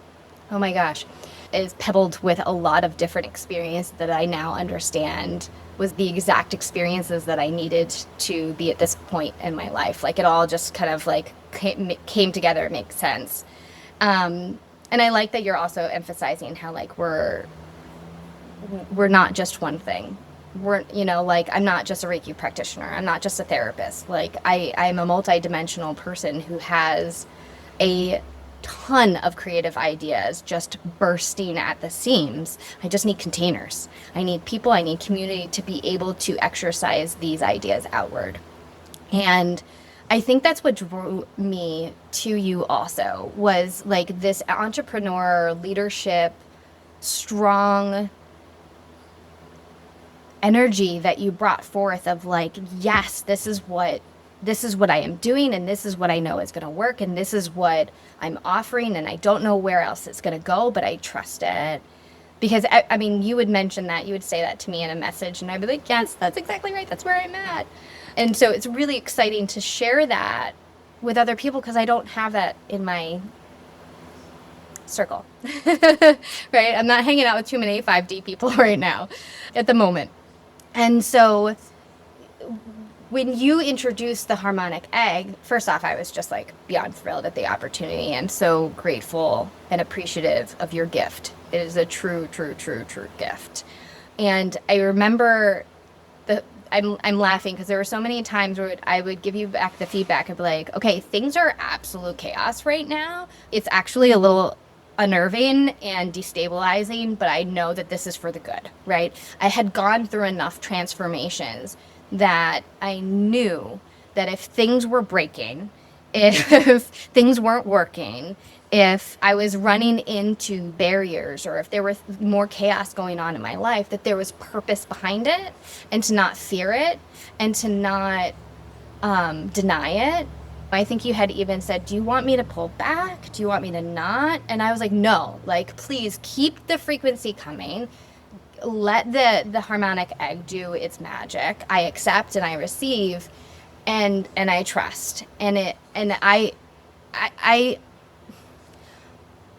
Oh my gosh. It's pebbled with a lot of different experience that I now understand was the exact experiences that I needed to be at this point in my life. Like it all just kind of like came together. It makes sense. And I like that you're also emphasizing how like we're not just one thing. I'm not just a Reiki practitioner. I'm not just a therapist. Like I'm a multidimensional person who has a ton of creative ideas just bursting at the seams. I just need containers. I need people, I need community to be able to exercise these ideas outward. And I think that's what drew me to you also, was like this entrepreneur, leadership, strong energy that you brought forth of like, yes, this is what I am doing, and this is what I know is going to work, and this is what I'm offering, and I don't know where else it's going to go, but I trust it. Because I mean, you would mention that, you would say that to me in a message, and I'd be like, yes, that's exactly right, that's where I'm at. And so it's really exciting to share that with other people, because I don't have that in my circle. Right? I'm not hanging out with too many 5D people right now at the moment. And so when you introduced the Harmonic Egg, first off, I was just like beyond thrilled at the opportunity, and so grateful and appreciative of your gift. It is a true gift. And I remember I'm laughing because there were so many times where I would give you back the feedback of like, okay, things are absolute chaos right now. It's actually a little unnerving and destabilizing, but I know that this is for the good, right? I had gone through enough transformations that I knew that if things were breaking, if things weren't working, if I was running into barriers, or if there was more chaos going on in my life, that there was purpose behind it, and to not fear it, and to not deny it. I think you had even said, do you want me to pull back? Do you want me to not? And I was like, no, like, please keep the frequency coming. Let the Harmonic Egg do its magic. I accept and I receive, and I trust. And I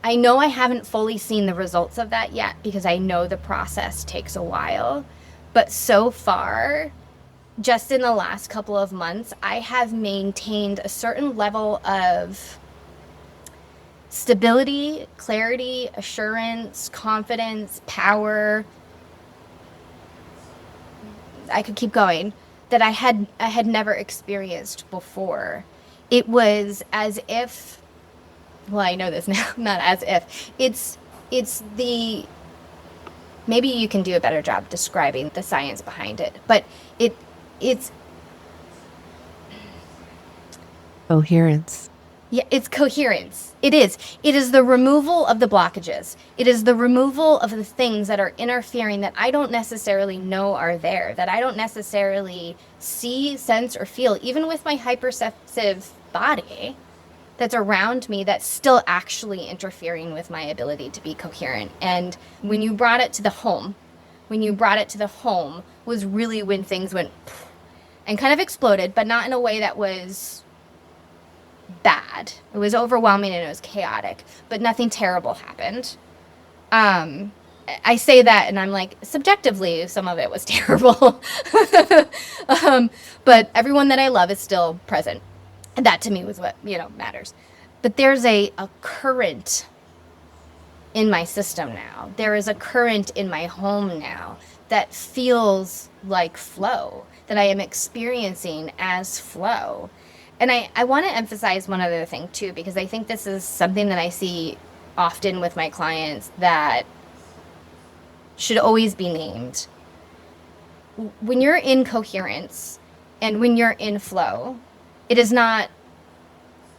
know I haven't fully seen the results of that yet, because I know the process takes a while. But so far, just in the last couple of months, I have maintained a certain level of stability, clarity, assurance, confidence, power. I could keep going, that I had never experienced before. It was as if, well, I know this now, not as if. It's the, maybe you can do a better job describing the science behind it, but it's Coherence. Yeah, it's coherence. It is. It is the removal of the blockages. It is the removal of the things that are interfering, that I don't necessarily know are there, that I don't necessarily see, sense, or feel, even with my hypersensitive body that's around me, that's still actually interfering with my ability to be coherent. And when you brought it to the home, was really when things went and kind of exploded, but not in a way that was bad. It was overwhelming and it was chaotic, but nothing terrible happened. I say that and I'm like, subjectively, some of it was terrible. But everyone that I love is still present. And that to me was what, matters. But there's a current in my system now. There is a current in my home now that feels like flow, that I am experiencing as flow. And I want to emphasize one other thing too, because I think this is something that I see often with my clients that should always be named. When you're in coherence and when you're in flow, it is not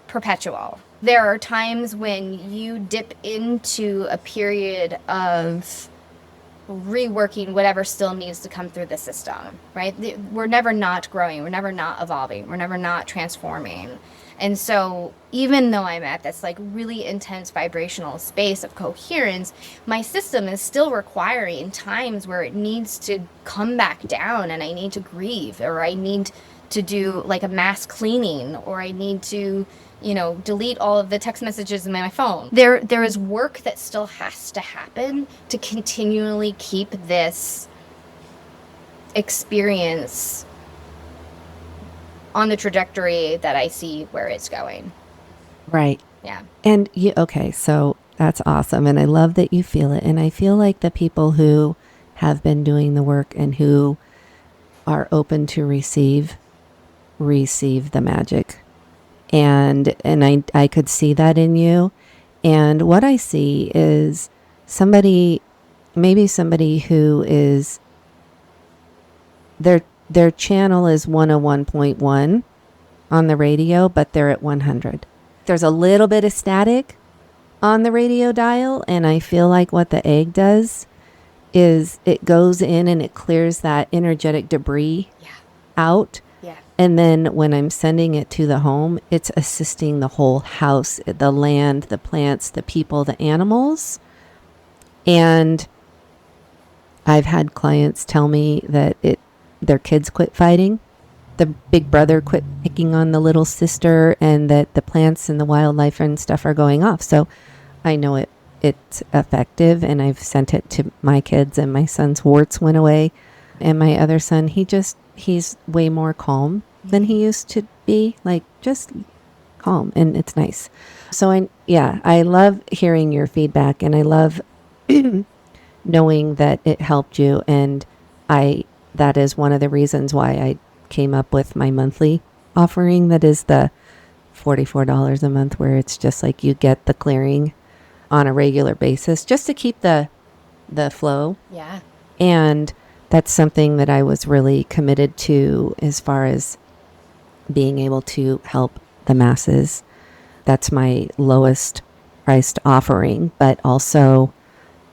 perpetual. There are times when you dip into a period of reworking whatever still needs to come through the system, right? We're never not growing. We're never not evolving. We're never not transforming. And so even though I'm at this like really intense vibrational space of coherence, my system is still requiring times where it needs to come back down, and I need to grieve, or I need to do like a mass cleaning, or I need to delete all of the text messages in my phone. There is work that still has to happen to continually keep this experience on the trajectory that I see where it's going. Right. Yeah. And okay, so that's awesome. And I love that you feel it. And I feel like the people who have been doing the work and who are open to receive the magic. And I could see that in you. And what I see is maybe somebody who is, their channel is 101.1 on the radio, but they're at 100. There's a little bit of static on the radio dial, and I feel like what the egg does is it goes in and it clears that energetic debris out. Yeah. And then when I'm sending it to the home, it's assisting the whole house, the land, the plants, the people, the animals. And I've had clients tell me that their kids quit fighting. The big brother quit picking on the little sister, and that the plants and the wildlife and stuff are going off. So I know it's effective, and I've sent it to my kids, and my son's warts went away. And my other son, he's way more calm than he used to be, like just calm, and it's nice. So I love hearing your feedback, and I love knowing that it helped you. And that is one of the reasons why I came up with my monthly offering, that is the $44 a month, where it's just like you get the clearing on a regular basis just to keep the flow. Yeah. And that's something that I was really committed to as far as being able to help the masses. That's my lowest priced offering, but also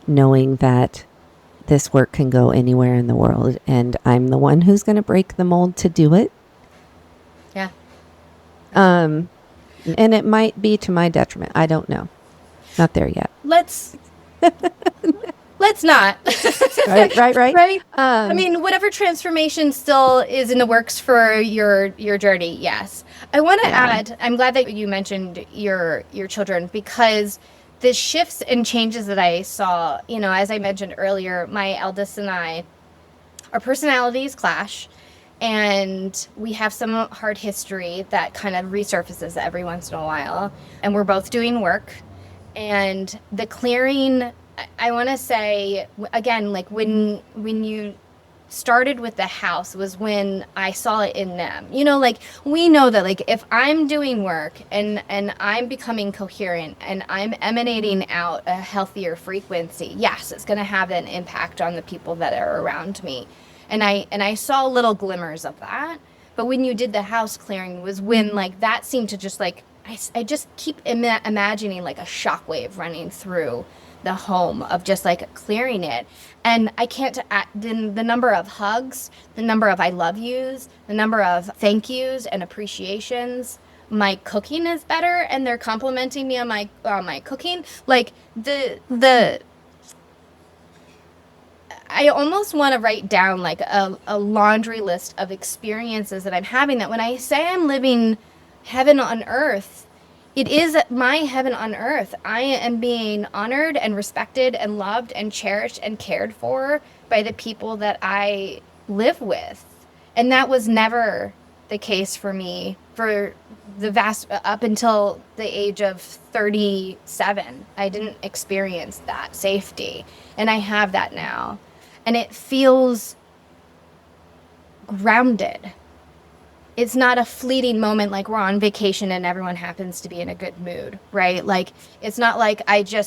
knowing that this work can go anywhere in the world, and I'm the one who's going to break the mold to do it. Yeah. And it might be to my detriment. I don't know. Not there yet. Let's not. Right. Right. I mean, whatever transformation still is in the works for your journey. Yes. I want to add, I'm glad that you mentioned your children, because the shifts and changes that I saw, as I mentioned earlier, my eldest and I, our personalities clash, and we have some hard history that kind of resurfaces every once in a while, and we're both doing work. And the clearing, I want to say, again, like when you started with the house was when I saw it in them. Like we know that, like, if I'm doing work and I'm becoming coherent and I'm emanating out a healthier frequency, yes, it's going to have an impact on the people that are around me. And I saw little glimmers of that. But when you did the house clearing was when, like, that seemed to just, like, I just keep imagining like a shockwave running through the home of just like clearing it. And I can't, the number of hugs, the number of I love yous, the number of thank yous and appreciations. My cooking is better, and they're complimenting me on my cooking. Like I almost want to write down like a laundry list of experiences that I'm having, that when I say I'm living heaven on earth, it is my heaven on earth. I am being honored and respected and loved and cherished and cared for by the people that I live with. And that was never the case for me for the vast, up until the age of 37. I didn't experience that safety. And I have that now. And it feels grounded. It's not a fleeting moment like we're on vacation and everyone happens to be in a good mood, right? Like, it's not like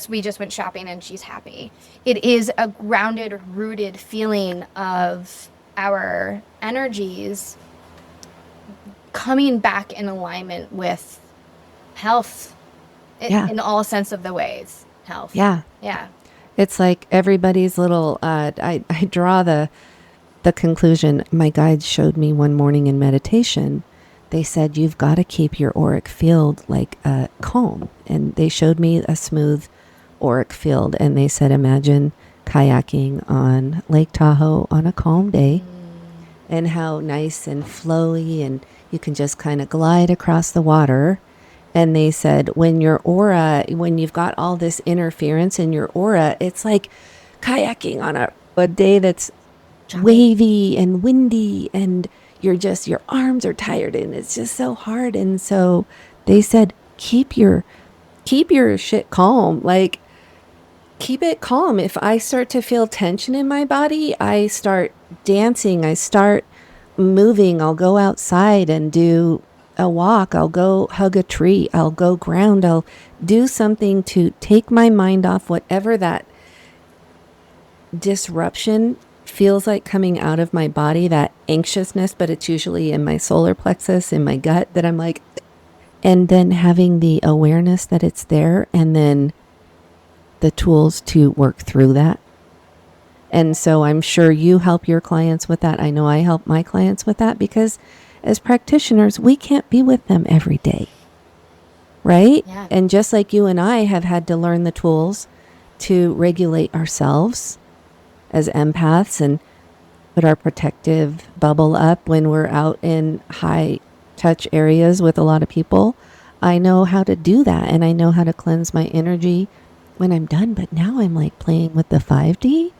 we just went shopping and she's happy. It is a grounded, rooted feeling of our energies coming back in alignment with health in all sense of the ways. Health. Yeah. Yeah. It's like everybody's little, I draw the conclusion. My guides showed me one morning in meditation. They said, you've got to keep your auric field like calm. And they showed me a smooth auric field. And they said, imagine kayaking on Lake Tahoe on a calm day, and how nice and flowy, and you can just kind of glide across the water. And they said, when you've got all this interference in your aura, it's like kayaking on a day that's wavy and windy, and your arms are tired, and it's just so hard. And so they said, keep your shit calm. Like, keep it calm. If I start to feel tension in my body, I start dancing. I start moving. I'll go outside and do a walk. I'll go hug a tree. I'll go ground. I'll do something to take my mind off whatever that disruption feels like coming out of my body, that anxiousness, but it's usually in my solar plexus, in my gut, that I'm like, and then having the awareness that it's there, and then the tools to work through that. And so I'm sure you help your clients with that. I know I help my clients with that, because as practitioners, we can't be with them every day, right? Yeah. And just like you and I have had to learn the tools to regulate ourselves as empaths and put our protective bubble up when we're out in high touch areas with a lot of people, I know how to do that, and I know how to cleanse my energy when I'm done. But now I'm like playing with the 5D.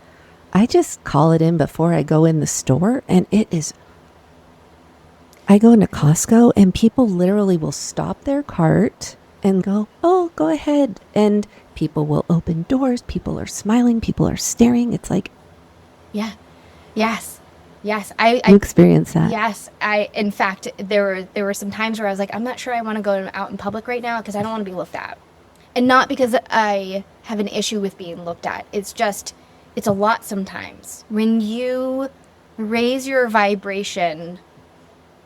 I just call it in before I go in the store, and it is, I go into Costco and people literally will stop their cart and go, oh, go ahead. And people will open doors. People are smiling. People are staring. It's like, Yeah. Yes. Yes. you experience that. Yes. In fact, there were some times where I was like, I'm not sure I want to go out in public right now because I don't want to be looked at. And not because I have an issue with being looked at. It's just, it's a lot sometimes. When you raise your vibration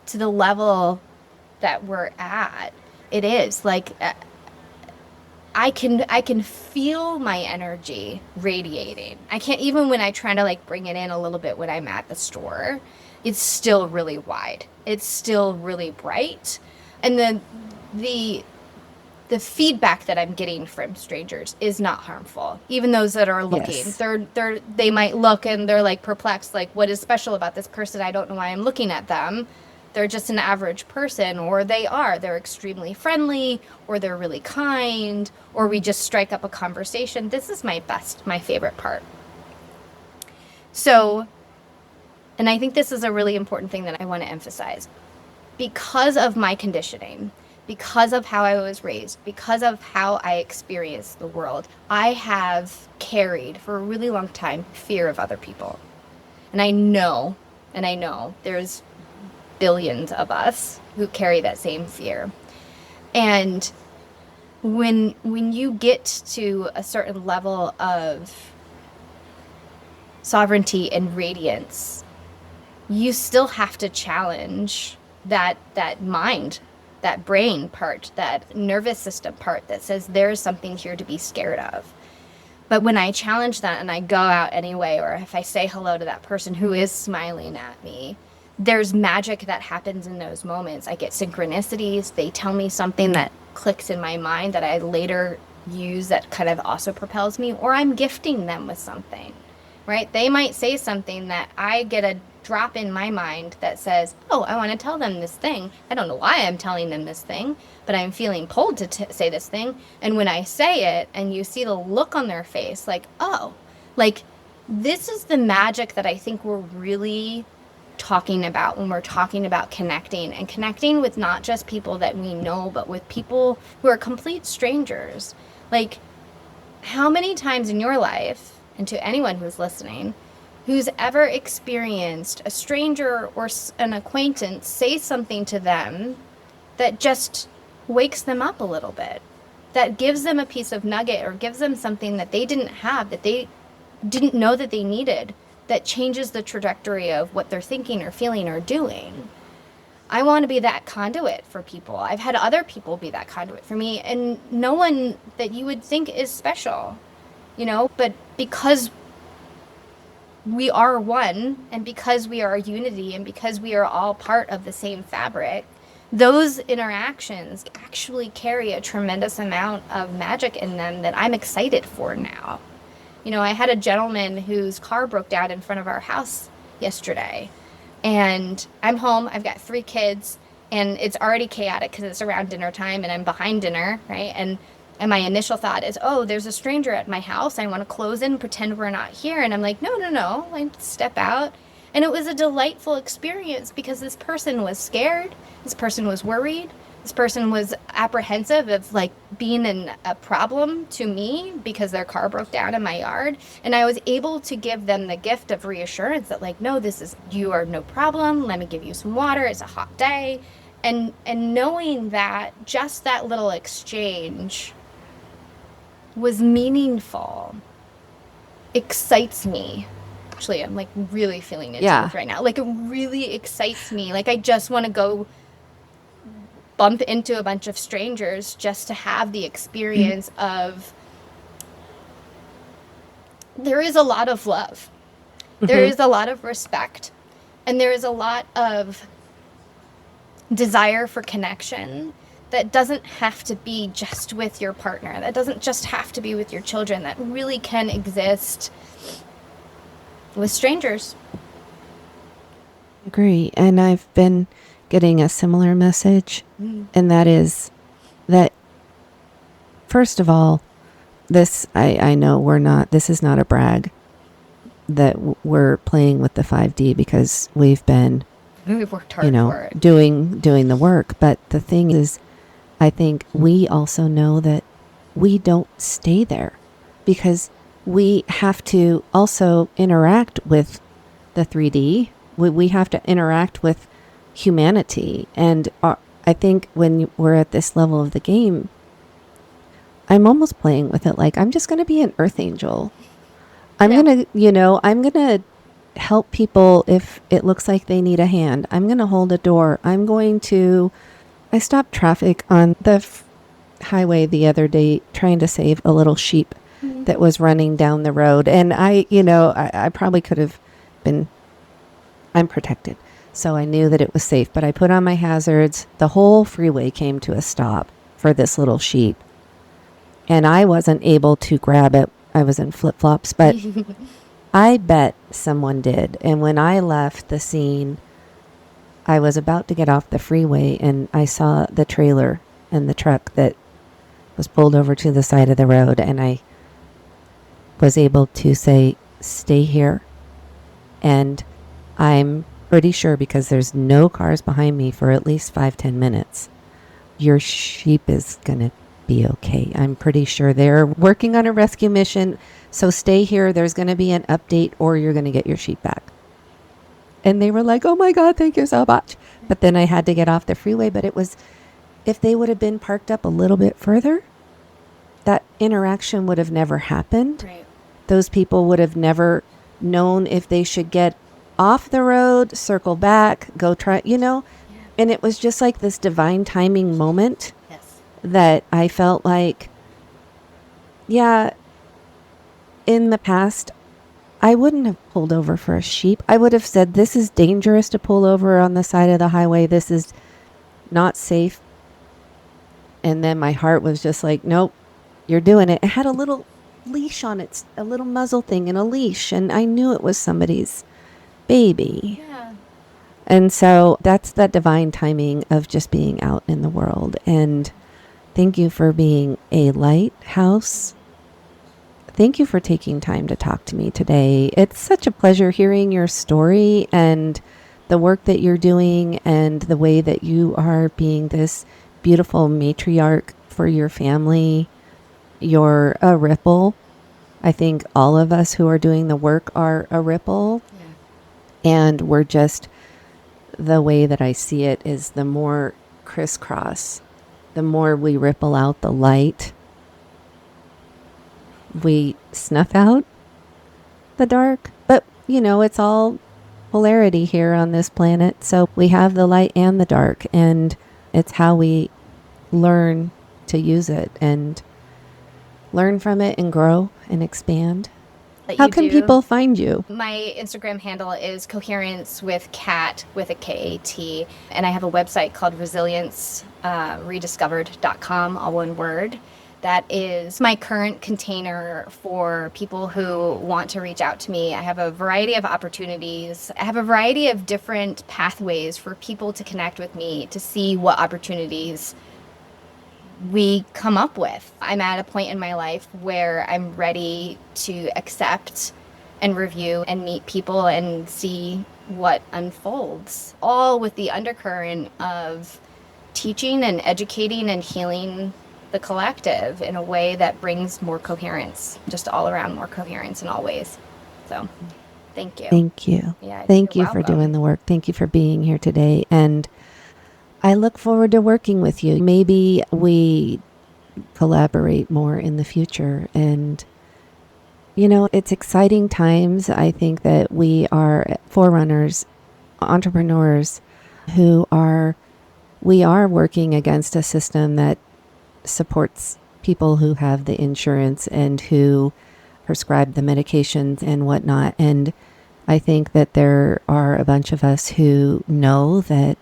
to the level that we're at, it is like, I can feel my energy radiating. I can't, even when I try to like bring it in a little bit when I'm at the store, it's still really wide. It's still really bright. And then the feedback that I'm getting from strangers is not harmful. Even those that are looking, Yes. they might look and they're like perplexed, like, what is special about this person? I don't know why I'm looking at them. They're just an average person, or they're extremely friendly, or they're really kind, or we just strike up a conversation. This is my favorite part. So, and I think this is a really important thing that I want to emphasize. Because of my conditioning, because of how I was raised, because of how I experienced the world, I have carried for a really long time fear of other people. And I know there's billions of us who carry that same fear. And when you get to a certain level of sovereignty and radiance, you still have to challenge that mind, that brain part, that nervous system part that says there's something here to be scared of. But when I challenge that and I go out anyway, or if I say hello to that person who is smiling at me, there's magic that happens in those moments. I get synchronicities. They tell me something that clicks in my mind that I later use that kind of also propels me, or I'm gifting them with something, right? They might say something that I get a drop in my mind that says, oh, I want to tell them this thing. I don't know why I'm telling them this thing, but I'm feeling pulled to say this thing. And when I say it and you see the look on their face, like, oh, like this is the magic that I think we're really talking about when we're talking about connecting, and connecting with not just people that we know, but with people who are complete strangers. Like, how many times in your life, and to anyone who's listening, who's ever experienced a stranger or an acquaintance say something to them that just wakes them up a little bit, that gives them a piece of nugget or gives them something that they didn't have, that they didn't know that they needed, that changes the trajectory of what they're thinking or feeling or doing? I want to be that conduit for people. I've had other people be that conduit for me, and no one that you would think is special, but because we are one, and because we are unity, and because we are all part of the same fabric, those interactions actually carry a tremendous amount of magic in them that I'm excited for now. I had a gentleman whose car broke down in front of our house yesterday, and I'm home. I've got 3 kids, and it's already chaotic because it's around dinner time and I'm behind dinner, right? And my initial thought is, oh, there's a stranger at my house. I want to close in, pretend we're not here. And I'm like, no. I step out. And it was a delightful experience because this person was scared. This person was worried. This person was apprehensive of like being a problem to me because their car broke down in my yard. And I was able to give them the gift of reassurance that like, no, you are no problem. Let me give you some water. It's a hot day. And knowing that just that little exchange was meaningful excites me. Actually, I'm like really feeling into it right now. Like it really excites me. Like I just want to go bump into a bunch of strangers just to have the experience of there is a lot of love. There is a lot of respect. And there is a lot of desire for connection that doesn't have to be just with your partner. That doesn't just have to be with your children. That really can exist with strangers. Agree. And I've been getting a similar message, and that is that, first of all, this, I know this is not a brag that we're playing with the 5D, because we've been, We've worked hard for it. doing the work. But the thing is, I think we also know that we don't stay there, because we have to also interact with the 3D. We have to interact with humanity. And I think when we're at this level of the game, I'm almost playing with it like I'm just going to be an earth angel. I'm going to help people if it looks like they need a hand. I'm going to hold a door. I stopped traffic on the highway the other day trying to save a little sheep that was running down the road. And I probably could have been, I'm protected. So I knew that it was safe, but I put on my hazards. The whole freeway came to a stop for this little sheep. And I wasn't able to grab it. I was in flip-flops, but I bet someone did. And when I left the scene, I was about to get off the freeway and I saw the trailer and the truck that was pulled over to the side of the road. And I was able to say, stay here. And I'm pretty sure, because there's no cars behind me for at least 5-10 minutes, your sheep is going to be okay. I'm pretty sure they're working on a rescue mission. So stay here. There's going to be an update or you're going to get your sheep back. And they were like, oh my God, thank you so much. But then I had to get off the freeway. But it was, if they would have been parked up a little bit further, that interaction would have never happened. Right. Those people would have never known if they should get off the road, circle back, go try, And it was just like this divine timing moment that I felt like, in the past, I wouldn't have pulled over for a sheep. I would have said, this is dangerous to pull over on the side of the highway. This is not safe. And then my heart was just like, nope, you're doing it. It had a little leash on it, a little muzzle thing and a leash. And I knew it was somebody's baby. Yeah. And so that's that divine timing of just being out in the world. And thank you for being a lighthouse. Thank you for taking time to talk to me today. It's such a pleasure hearing your story and the work that you're doing and the way that you are being this beautiful matriarch for your family. You're a ripple. I think all of us who are doing the work are a ripple. Yeah. And we're just, the way that I see it is the more crisscross, the more we ripple out the light, we snuff out the dark. But, it's all polarity here on this planet. So we have the light and the dark, and it's how we learn to use it and learn from it and grow and expand. How can people find you? My Instagram handle is coherence with cat with a K-A-T. And I have a website called resiliencerediscovered.com, all one word. That is my current container for people who want to reach out to me. I have a variety of opportunities. I have a variety of different pathways for people to connect with me to see what opportunities we come up with. I'm at a point in my life where I'm ready to accept and review and meet people and see what unfolds, all with the undercurrent of teaching and educating and healing the collective in a way that brings more coherence, just all around more coherence in all ways. So thank you. Thank you. Yeah, Thank you're you for welcome. doing the work. Thank you for being here today. And I look forward to working with you. Maybe we collaborate more in the future. And, you know, it's exciting times. I think that we are forerunners, entrepreneurs we are working against a system that supports people who have the insurance and who prescribe the medications and whatnot. And I think that there are a bunch of us who know that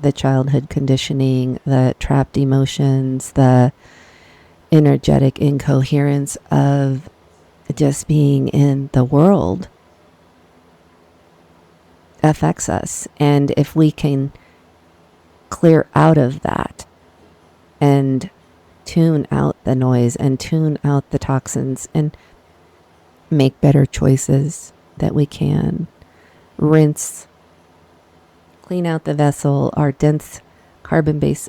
the childhood conditioning, the trapped emotions, the energetic incoherence of just being in the world affects us. And if we can clear out of that and tune out the noise and tune out the toxins and make better choices that we can rinse, clean out the vessel, our dense carbon-based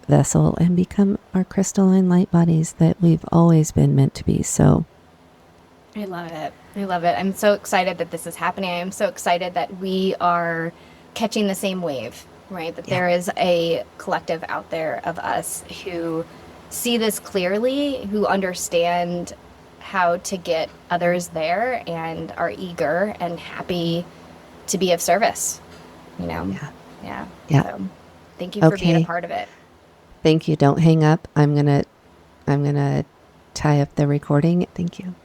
vessel, and become our crystalline light bodies that we've always been meant to be. So I love it. I love it. I'm so excited that this is happening. I am so excited that we are catching the same wave, right? That there is a collective out there of us who see this clearly, who understand how to get others there and are eager and happy to be of service, you know? Yeah. So, thank you for being a part of it. Thank you. Don't hang up. I'm gonna tie up the recording. Thank you.